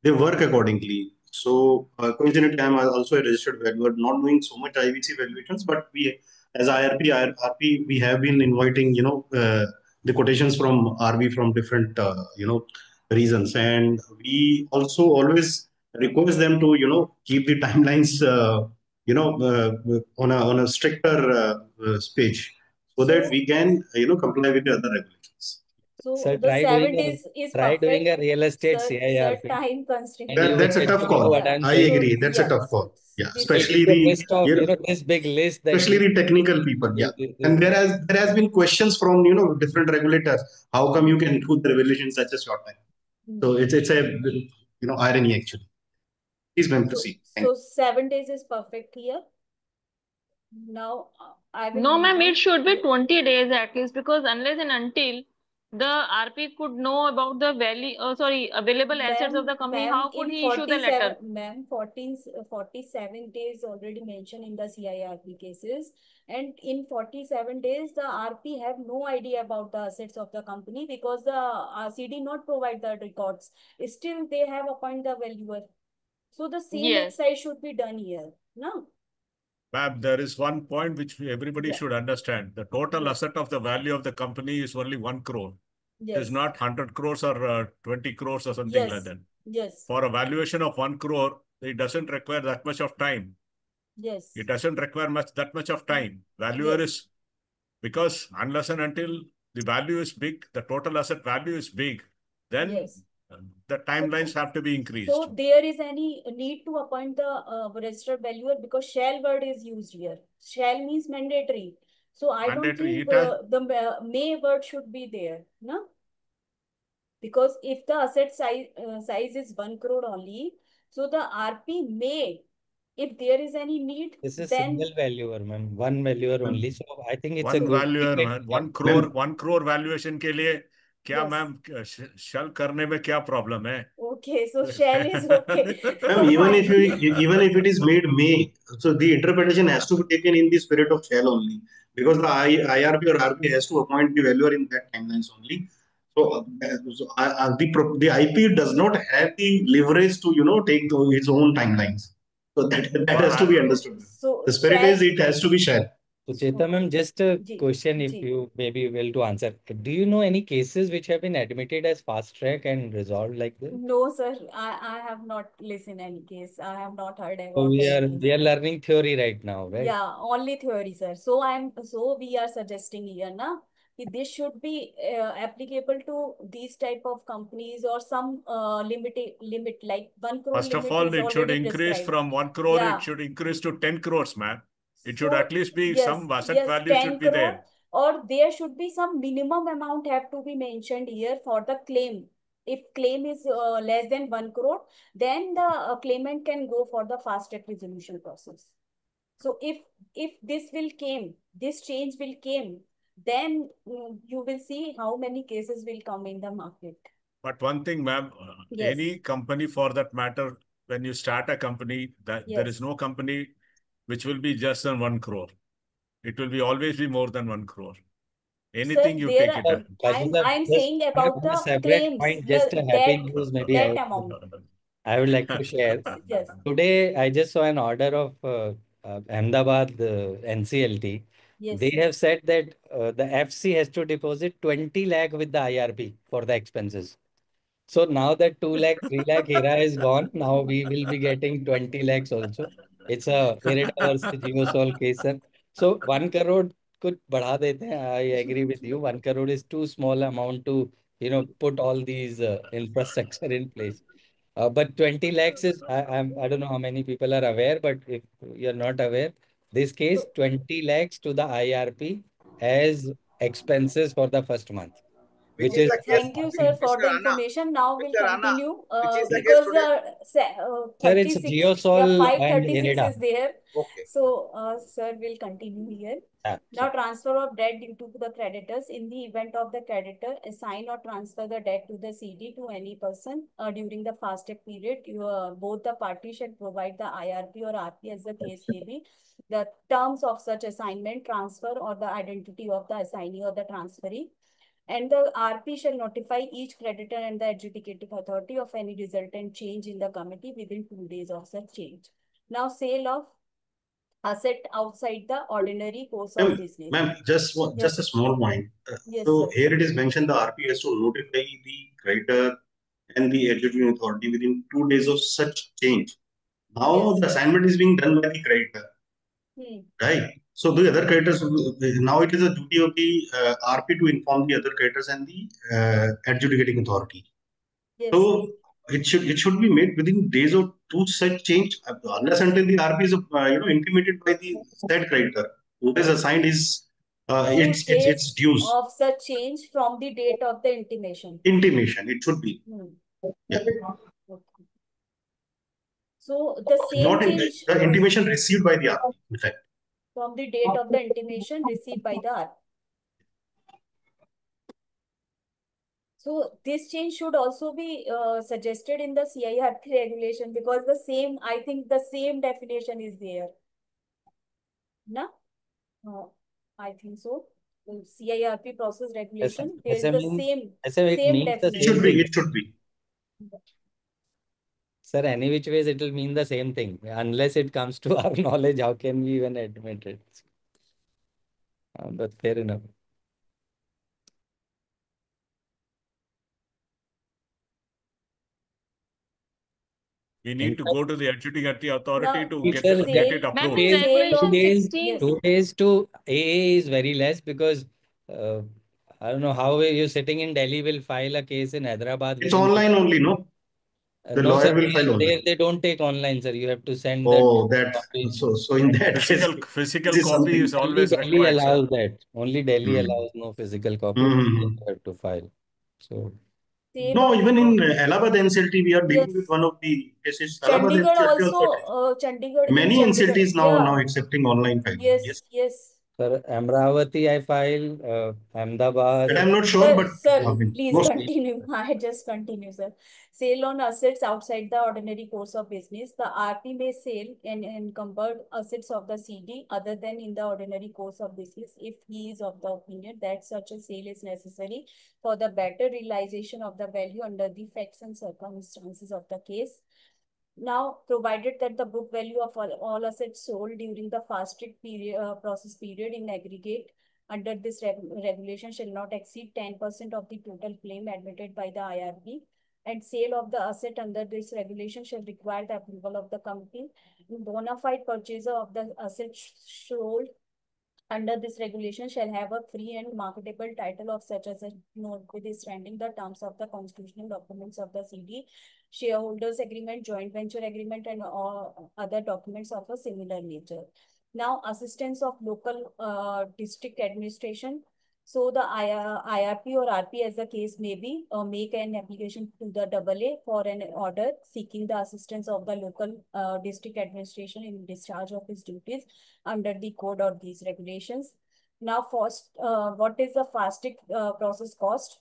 S3: they work accordingly. So coincidentally, I'm also a registered valuer, not doing so much IVC valuations, but we, as IRP, we have been inviting the quotations from RV from different reasons, and we also always request them to keep the timelines on a stricter page, so that we can comply with the other regulations.
S1: So
S17: Sir,
S1: the 7 days is
S17: try doing
S1: perfect.
S17: a real estate
S1: Sir,
S17: CIRP.
S1: time constraint.
S17: And you will
S3: That's a
S17: get
S3: tough
S17: to know
S3: call.
S17: what I'm
S3: I
S17: saying.
S3: agree. That's a tough call. Yeah,
S1: this
S3: especially
S17: Taking the list of,
S3: the
S17: this big list that
S3: especially the technical people. Yeah, and there has been questions from different regulators. How come you can do the revelation in such a short time? So it's a irony actually. Please, ma'am, proceed.
S1: So 7 days is perfect here. Now I will.
S12: No, ma'am, it should be 20 days at least, because unless and until the RP could know about the available assets of the company, how could he issue the letter?
S1: Ma'am, 47 days already mentioned in the CIRP cases, and in 47 days the RP have no idea about the assets of the company because the RCD not provide the records. Still they have appointed the valuer. So the same exercise should be done here. No?
S9: Ma'am, there is one point which everybody should understand. The total asset of the value of the company is only 1 crore. It is not 100 crores or 20 crores or something like that.
S1: Yes.
S9: For a valuation of 1 crore, it doesn't require that much of time.
S1: Yes.
S9: It doesn't require that much of time. Valuer is, because unless and until the value is big, the total asset value is big, then the timelines have to be increased.
S1: So there is any need to appoint the registered valuer, because shall word is used here. Shall means mandatory. So I don't think the may word should be there. No? Because if the asset size is 1 crore only, so the RP may, if there is any need,
S17: this is
S1: then
S17: single valuer, ma'am. One valuer only. So I think it's
S9: one
S17: a good
S9: valuer,
S17: ticket.
S9: 1 crore valuation के लिए क्या ma'am shall करने में क्या problem है?
S1: Okay, so shall is okay.
S3: Ma'am, even if it is made may, so the interpretation has to be taken in the spirit of shall only, because the IRP or RP has to appoint the valuer in that timelines only. So, the IP does not have the leverage to take its own timelines. So that has to be understood.
S1: So
S3: the spirit is it has to be shall.
S17: Sucheta ma'am, just a question, if you may be able to answer. Do you know any cases which have been admitted as fast track and resolved like this?
S1: No, sir. I have not listened any case. I have not heard about.
S17: So we are learning theory right now, right?
S1: Yeah, only theory, sir. So we are suggesting here, na, this should be applicable to these type of companies, or some limit like 1 crore.
S9: First of all, it should increase from 1 crore. It should increase to 10 crores, ma'am. It should at least be some asset value should be there.
S1: Or there should be some minimum amount have to be mentioned here for the claim. If claim is less than 1 crore, then the claimant can go for the fast track resolution process. So if this change will came, then you will see how many cases will come in the market.
S9: But one thing, ma'am, any company for that matter, when you start a company, there is no company which will be just than 1 crore. It will be always be more than 1 crore. Anything you take it.
S1: I'm saying about the claims.
S17: Point, just a happy news maybe I would like to share. Today, I just saw an order of Ahmedabad NCLT. They have said that the FC has to deposit 20 lakh with the IRP for the expenses. So now that 2 lakh, 3 lakh era is gone, now we will be getting 20 lakhs also. It's a IRIDA versus Geosol case, sir. So 1 crore could बढ़ा देते हैं. I agree with you. 1 crore is too small amount to put all these infrastructure in place. But 20 lakhs is, I don't know how many people are aware, but if you're not aware, this case 20 lakhs to the IRP as expenses for the first month. Which is
S1: Thank you, sir, for the information. Now we'll continue because
S17: Sir, it's
S1: 36,
S17: Geosol
S1: 536
S17: and
S1: is there.
S13: Okay.
S1: So, sir, will continue here. Now, transfer of debt due to the creditors. In the event of the creditor assign or transfer the debt to the CD to any person during the fast track period, both the parties shall provide the IRP or RP as the case may be, the terms of such assignment, transfer, or the identity of the assignee or the transferee. And the RP shall notify each creditor and the adjudicating authority of any resultant change in the committee within 2 days of such change. Now, sale of asset outside the ordinary course of business.
S3: Ma'am, just a small point.
S1: Yes,
S3: so
S1: sir.
S3: here it is mentioned the RP has to notify the creditor and the adjudicating authority within 2 days of such change. Now the assignment is being done by the creditor, right? So the other creditors, now it is a duty of the RP to inform the other creditors and the adjudicating authority.
S1: Yes,
S3: so it should be made within days of two such change, unless until the RP is intimated by the said creditor who is assigned is its dues.
S1: Of such change from the date of the intimation.
S3: Intimation, it should be. Yeah.
S1: Okay. So the same
S3: Not
S1: change
S3: the intimation received by the RP, in fact.
S1: From the date of the intimation received by the RP. So this change should also be suggested in the CIRP regulation, because I think the same definition is there. No? I think so. In CIRP process regulation, there is the same definition.
S3: It should be.
S17: Sir, any which ways it will mean the same thing. Unless it comes to our knowledge, how can we even admit it? But fair enough.
S9: We need to go to the adjudicating authority to get
S17: Sir,
S9: it approved.
S17: 2 days to AA is very less, because I don't know how you're sitting in Delhi will file a case in Hyderabad.
S3: It's online only, no? The
S17: no,
S3: lawyer
S17: sir,
S3: will file online.
S17: they don't take online, sir. You have to send
S3: so in that
S9: physical
S3: case,
S9: copy is always
S17: Delhi
S9: required, sir.
S17: allows that. Only Delhi allows no physical copy. You have to file. So
S3: no, even in Allahabad NCLT, we are dealing with one of the cases.
S1: Chandigarh also, Chandigarh.
S3: Many NCLTs now accepting online filing.
S1: Yes.
S17: Sir, Amravati I file, Ahmedabad.
S3: But I'm not sure, but
S1: Sir, please continue. I just continue, sir. Sale on assets outside the ordinary course of business. The RP may sell and encumbered assets of the CD other than in the ordinary course of business if he is of the opinion that such a sale is necessary for the better realization of the value under the facts and circumstances of the case. Now, provided that the book value of all assets sold during the fast-track process period in aggregate under this regulation shall not exceed 10% of the total claim admitted by the IRP, and sale of the asset under this regulation shall require the approval of the company. Bona fide purchaser of the asset sold under this regulation shall have a free and marketable title of such asset notwithstanding the terms of the constitutional documents of the CD, shareholders agreement, joint venture agreement, and other documents of a similar nature. Now, assistance of local district administration. So the IRP or RP, as the case may be, make an application to the AA for an order seeking the assistance of the local district administration in discharge of its duties under the code or these regulations. Now, first, what is the fast-track process cost?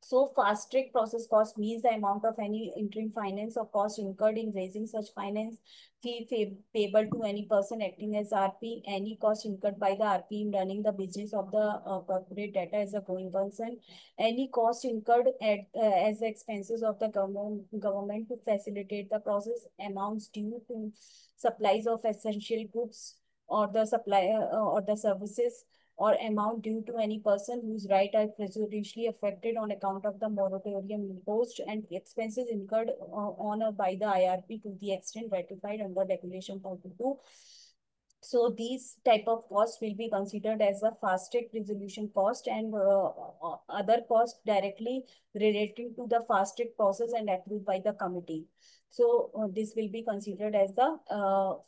S1: So fast-track process cost means the amount of any interim finance or cost incurred in raising such finance, fee payable to any person acting as RP, any cost incurred by the RP in running the business of the corporate data as a going concern, any cost incurred as expenses of the government to facilitate the process, amounts due to supplies of essential goods or the supplier or the services, or amount due to any person whose right are prejudicially affected on account of the moratorium imposed, and expenses incurred on or by the IRP to the extent ratified under Regulation 42. So these type of costs will be considered as a fast-track resolution cost, and other costs directly relating to the fast-track process and approved by the committee. So this will be considered as the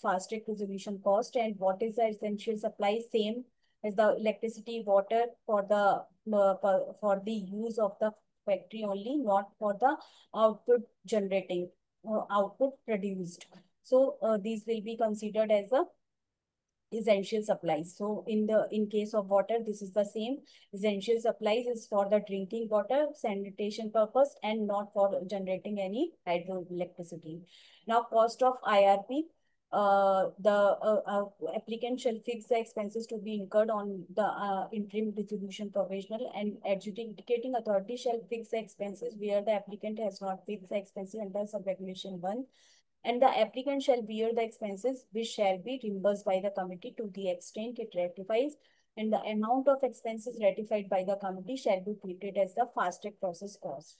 S1: fast-track resolution cost. And what is the essential supply? Same as the electricity, water for the use of the factory only, not for the output generating output produced. So these will be considered as a essential supplies. So in case of water, this is the same. Essential supplies is for the drinking water, sanitation purpose, and not for generating any hydroelectricity. Now, cost of IRP. the applicant shall fix the expenses to be incurred on the interim resolution provisional, and adjudicating authority shall fix the expenses where the applicant has not fixed the expenses under sub-regulation 1, and the applicant shall bear the expenses which shall be reimbursed by the committee to the extent it ratifies, and the amount of expenses ratified by the committee shall be treated as the fast-track process cost.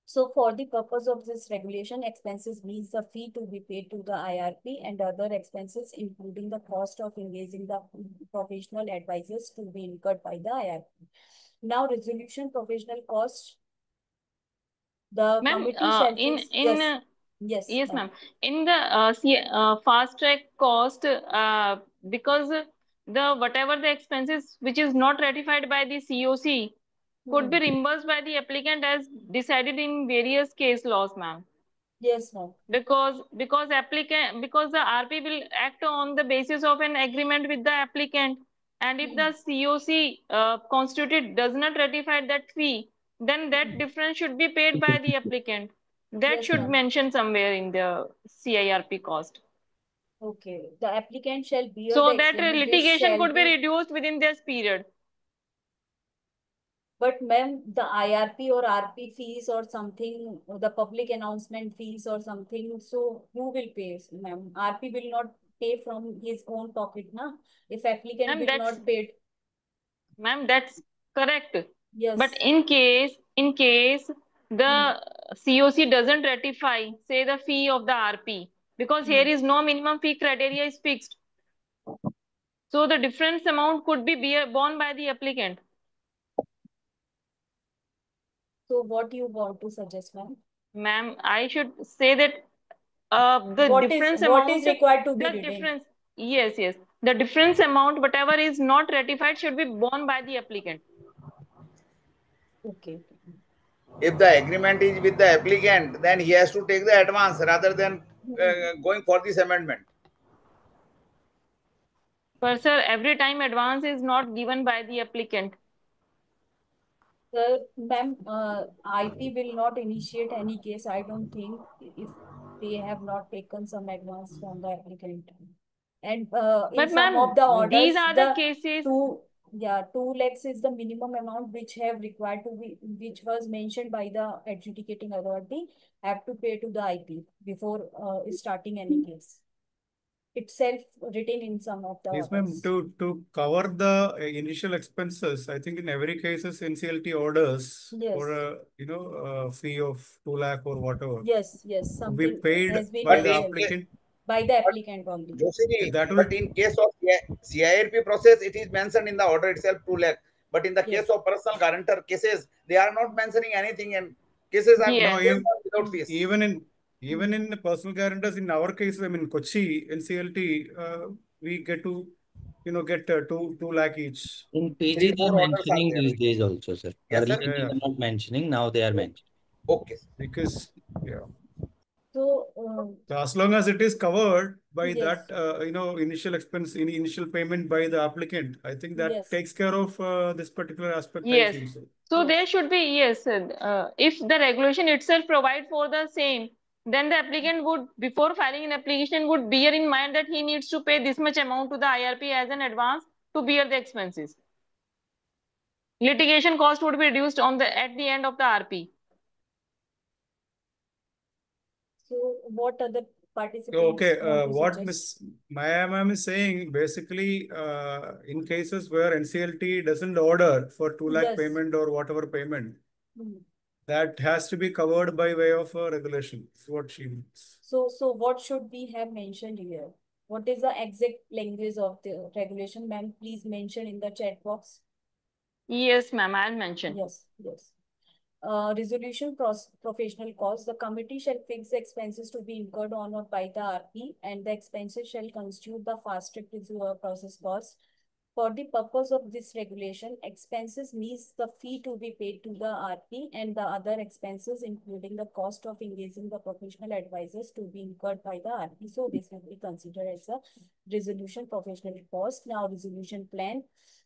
S1: So for the purpose of this regulation, expenses means the fee to be paid to the IRP and other expenses, including the cost of engaging the professional advisors, to be incurred by the IRP. Now, resolution professional cost. The committee shall fix.
S12: Yes, ma'am. In the fast track cost, because the whatever the expenses which is not ratified by the COC could be reimbursed by the applicant as decided in various case laws, ma'am.
S1: Yes, ma'am.
S12: Because the RP will act on the basis of an agreement with the applicant, and if the COC constituted does not ratify that fee, then that difference should be paid by the applicant. That
S1: Yes,
S12: should
S1: ma'am.
S12: mention somewhere in the CIRP cost.
S1: Okay, the applicant shall bear
S12: So
S1: the
S12: that
S1: expenses which
S12: litigation
S1: shall
S12: could be reduced within this period.
S1: But ma'am, the IRP or RP fees or something, or the public announcement fees or something, so who will pay, ma'am? RP will not pay from his own pocket, na? If applicant will not pay.
S12: Ma'am, that's correct.
S1: Yes.
S12: But in case the COC doesn't ratify, say, the fee of the RP, because here is no minimum fee criteria is fixed. So the difference amount could be borne by the applicant.
S1: So what do you want to suggest, ma'am?
S12: Ma'am, I should say that the
S1: What
S12: difference
S1: what
S12: amount
S1: is required to be
S12: the
S1: written?
S12: difference, yes, the difference amount, whatever is not ratified, should be borne by the applicant.
S1: Okay.
S13: If the agreement is with the applicant, then he has to take the advance rather than going for this amendment.
S12: But sir, every time advance is not given by the applicant.
S1: Sir, ma'am, IP will not initiate any case, I don't think, if they have not taken some advance from the applicant. And in some of the orders,
S12: these are the cases.
S1: 2 lakhs is the minimum amount which have required to be, which was mentioned by the adjudicating authority, have to pay to the IP before starting any case. Itself written in some of the
S2: Yes, ma'am. To cover the initial expenses, I think in every cases NCLT orders for a fee of 2 lakh or whatever.
S1: Yes,
S2: be paid
S1: has been
S2: by the applicant.
S1: By the applicant only.
S13: But in case of CIRP process, it is mentioned in the order itself 2 lakh. But in the case of personal guarantor cases, they are not mentioning anything, and cases are without fees.
S2: Even in the personal guarantors, in our case, I mean Kochi NCLT, we get to get 2 lakh each.
S17: In PG, they are mentioning these days also, sir.
S13: Yes,
S17: Earlier
S13: sir.
S17: they were not mentioning, now they are mentioning.
S13: Okay.
S2: Because
S1: so
S2: as long as it is covered by that initial expense, initial payment by the applicant, I think that takes care of this particular aspect.
S12: Yes.
S2: I feel
S12: So there should be, if the regulation itself provide for the same, then the applicant would, before filing an application, would bear in mind that he needs to pay this much amount to the IRP as an advance to bear the expenses. Litigation cost would be reduced at the end of the RP.
S1: So what other participants?
S2: Okay, what Ms. Maya ma'am is saying, basically, in cases where NCLT doesn't order for 2 lakh payment or whatever payment, that has to be covered by way of a regulation. Is what she means.
S1: So what should we have mentioned here? What is the exact language of the regulation, ma'am? Please mention in the chat box.
S12: Yes, ma'am, I'll mention.
S1: Yes. Resolution professional costs. The committee shall fix the expenses to be incurred on or by the RP, and the expenses shall constitute the fast-track process costs. For the purpose of this regulation, expenses means the fee to be paid to the RP and the other expenses, including the cost of engaging the professional advisors, to be incurred by the RP. So this will be considered as a resolution professional cost. Now resolution plan.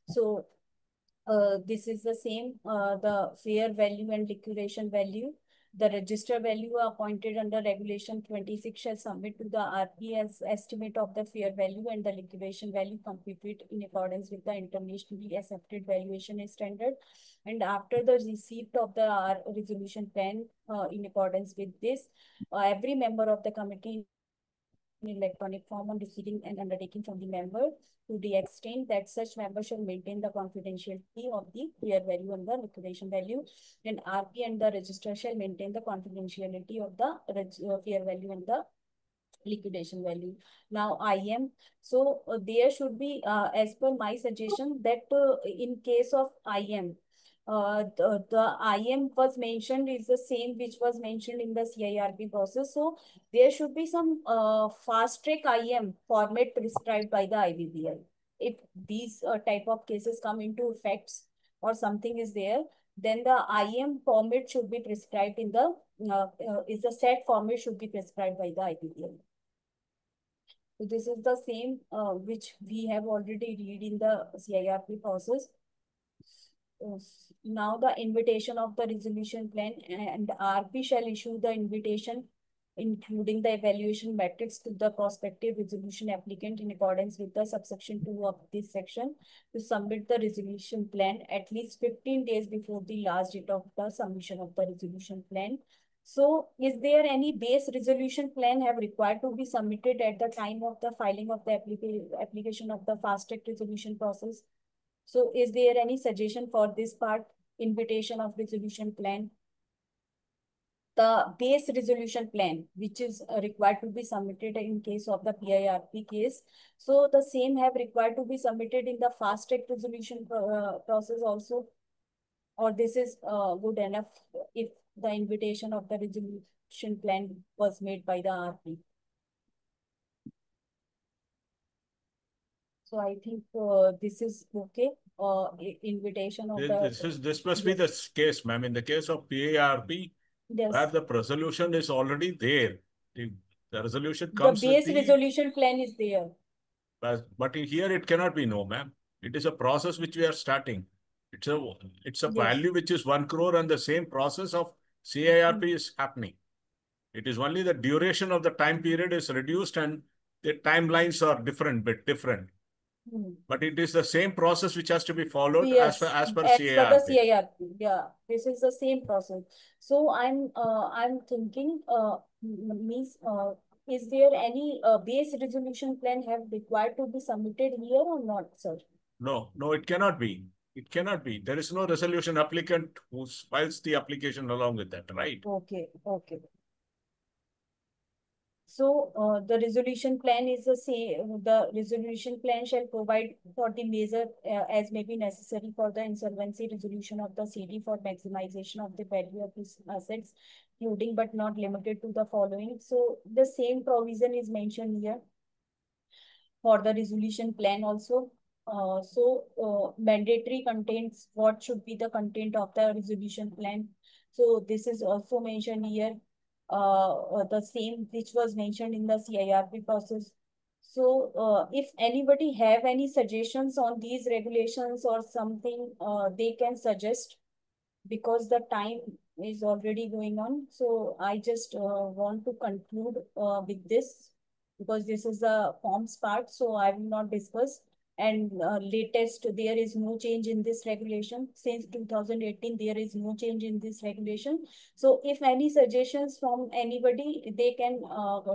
S1: So this is the same, the fair value and liquidation value. The register value appointed under Regulation 26 shall submit to the RP as estimate of the fair value and the liquidation value computed in accordance with the internationally accepted valuation standard. And after the receipt of the resolution plan in accordance with this, every member of the committee in electronic form on receiving an undertaking from the member to the extent that such member shall maintain the confidentiality of the fair value and the liquidation value, and RP and the registrar shall maintain the confidentiality of the fair value and the liquidation value. Now IM, so there should be, as per my suggestion, that in case of IM, the IM was mentioned is the same which was mentioned in the CIRP process. So there should be some fast track IM format prescribed by the IBBI. If these type of cases come into effects or something is there, then the IM format should be prescribed in the, is the set format should be prescribed by the IBBI. So this is the same which we have already read in the CIRP process. Now the invitation of the resolution plan, and RP shall issue the invitation including the evaluation metrics to the prospective resolution applicant in accordance with the subsection 2 of this section to submit the resolution plan at least 15 days before the last date of the submission of the resolution plan. So is there any base resolution plan have required to be submitted at the time of the filing of the application of the fast track resolution process? So is there any suggestion for this part, invitation of resolution plan? The base resolution plan, which is required to be submitted in case of the PIRP case. So the same have required to be submitted in the fast track resolution process also? Or this is good enough if the invitation of the resolution plan was made by the RP? So I think this is okay. Invitation of
S9: This must be the case, ma'am. In the case of PIRP,
S1: yes,
S9: where the resolution is already there, the resolution
S1: the
S9: comes
S1: base
S9: with
S1: resolution plan is there.
S9: but in here it cannot be, no, ma'am. It is a process which we are starting. It's a
S1: Yes.
S9: value which is 1 crore, and the same process of CIRP is happening. It is only the duration of the time period is reduced and the timelines are bit different. But it is the same process which has to be followed
S1: Yes,
S9: as per
S1: as per the
S9: CIRP.
S1: CIRP. Yeah, this is the same process. So I'm thinking means is there any base resolution plan have required to be submitted here or not, sir?
S9: No, it cannot be. It cannot be. There is no resolution applicant who files the application along with that, right?
S1: Okay. So the resolution plan is the same. The resolution plan shall provide for the measure as may be necessary for the insolvency resolution of the CD for maximization of the value of its assets, including but not limited to the following. So the same provision is mentioned here for the resolution plan also. Mandatory contains what should be the content of the resolution plan. So this is also mentioned here. The same which was mentioned in the CIRP process. So if anybody have any suggestions on these regulations or something, they can suggest, because the time is already going on. So I just want to conclude with this, because this is the forms part, so I will not discuss. And latest, there is no change in this regulation. Since 2018, there is no change in this regulation. So if any suggestions from anybody, they can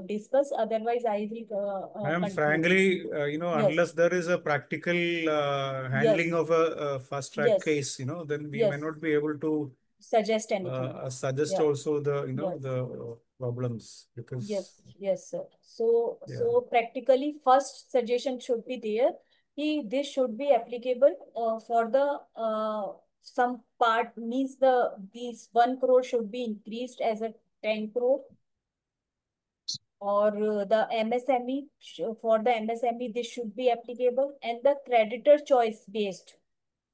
S1: discuss. Otherwise, I will
S2: Ma'am,
S1: conclude.
S2: frankly,
S1: Yes.
S2: unless there is a practical handling
S1: Yes.
S2: of a fast track
S1: Yes.
S2: case, then we
S1: Yes.
S2: may not be able to
S1: Suggest anything.
S2: suggest
S1: Yeah.
S2: also the
S1: Yes.
S2: the problems, because
S1: Yes, sir. So practically first suggestion should be there. This should be applicable for the some part, means these 1 crore should be increased as a 10 crore. Or the MSME, for the MSME, this should be applicable, and the creditor choice based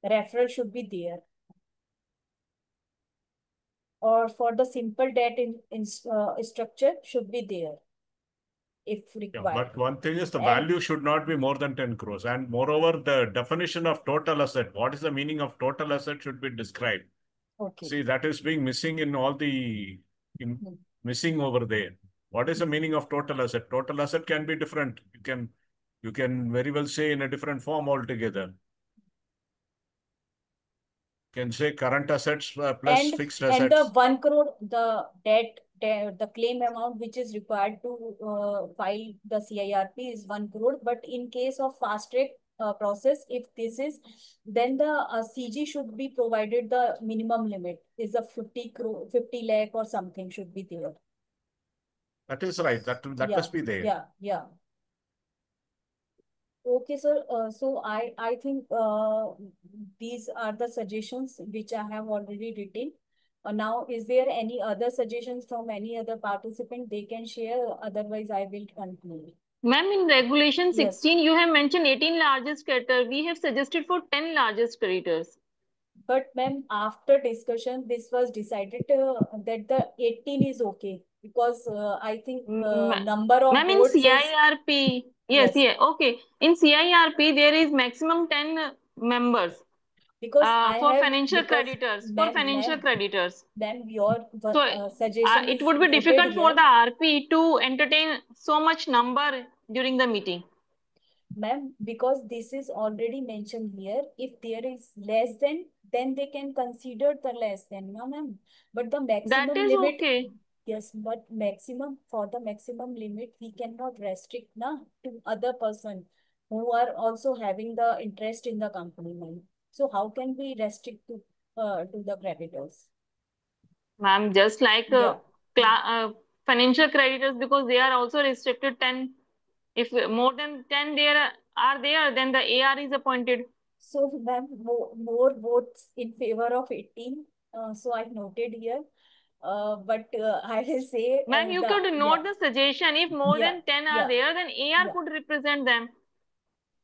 S1: referral should be there. Or for the simple debt in structure should be there if required.
S9: But one thing is the value should not be more than 10 crores. And moreover, the definition of total asset, what is the meaning of total asset, should be described.
S1: Okay.
S9: See, that is being missing in all the missing over there. What is the meaning of total asset? Total asset can be different. You can very well say in a different form altogether. You can say current assets plus fixed assets.
S1: And the 1 crore, the debt, the claim amount which is required to file the CIRP is 1 crore. But in case of fast track process, if this is, then the CG should be provided the minimum limit is a 50 lakh or something should be there.
S9: That is right. That must be there.
S1: Yeah. Okay, sir. So I think these are the suggestions which I have already written. Now, is there any other suggestions from any other participant they can share? Otherwise, I will conclude.
S12: Ma'am, in regulation 16, you have mentioned 18 largest creditors. We have suggested for 10 largest creditors.
S1: But ma'am, after discussion, this was decided that the 18 is okay because I think number of
S12: ma'am, in CIRP, yes, okay. In CIRP, there is maximum 10 members.
S1: Because
S12: for financial creditors.
S1: Then your suggestion
S12: it would be difficult for the RP to entertain so much number during the meeting.
S1: Ma'am, because this is already mentioned here, if there is less than, then they can consider the less than, no, ma'am. But the maximum
S12: that is
S1: limit,
S12: okay.
S1: Yes, but for the maximum limit, we cannot restrict to other person who are also having the interest in the company, ma'am. So how can we restrict to the creditors?
S12: Ma'am, just like financial creditors, because they are also restricted 10. If more than 10 are there, then the AR is appointed.
S1: So, ma'am, more votes in favor of 18. So I noted here. But I will say...
S12: Ma'am, you could note the suggestion. If more than 10 are there, then AR could represent them.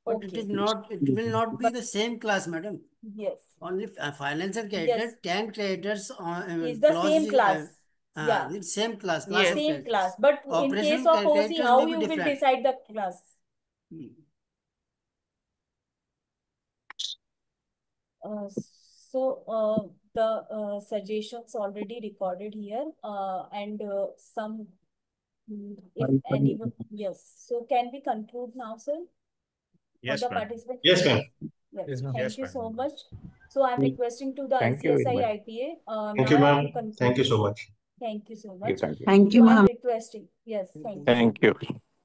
S18: But it will not be the same class, madam.
S1: Yes.
S18: Only financial creditors, 10 creditors
S1: is the same class.
S18: Same class.
S1: Same class. But in case of OC, how you will decide the class? So the suggestions already recorded here, and some, if anyone, So can we conclude now, sir?
S9: Yes, ma'am.
S3: Yes, ma'am.
S1: Yes. Thank you so much. So I'm requesting to the ICSI IPA.
S3: Thank you, ma'am. Thank you so much.
S1: Thank you so much.
S19: Thank you, ma'am.
S1: I'm requesting. Yes. Thank you.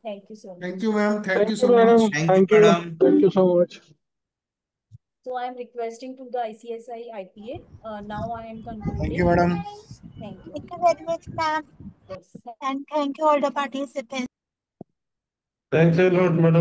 S1: Thank you so much.
S2: Thank you, ma'am. Thank you so much.
S8: Thank you, madam. Thank you so much.
S1: So I'm requesting to the ICSI IPA. Now I am concluding.
S2: Thank you, madam.
S1: Thank you.
S19: Thank you very much, ma'am.
S1: Yes.
S19: And thank you all the participants.
S10: Thanks a lot, madam.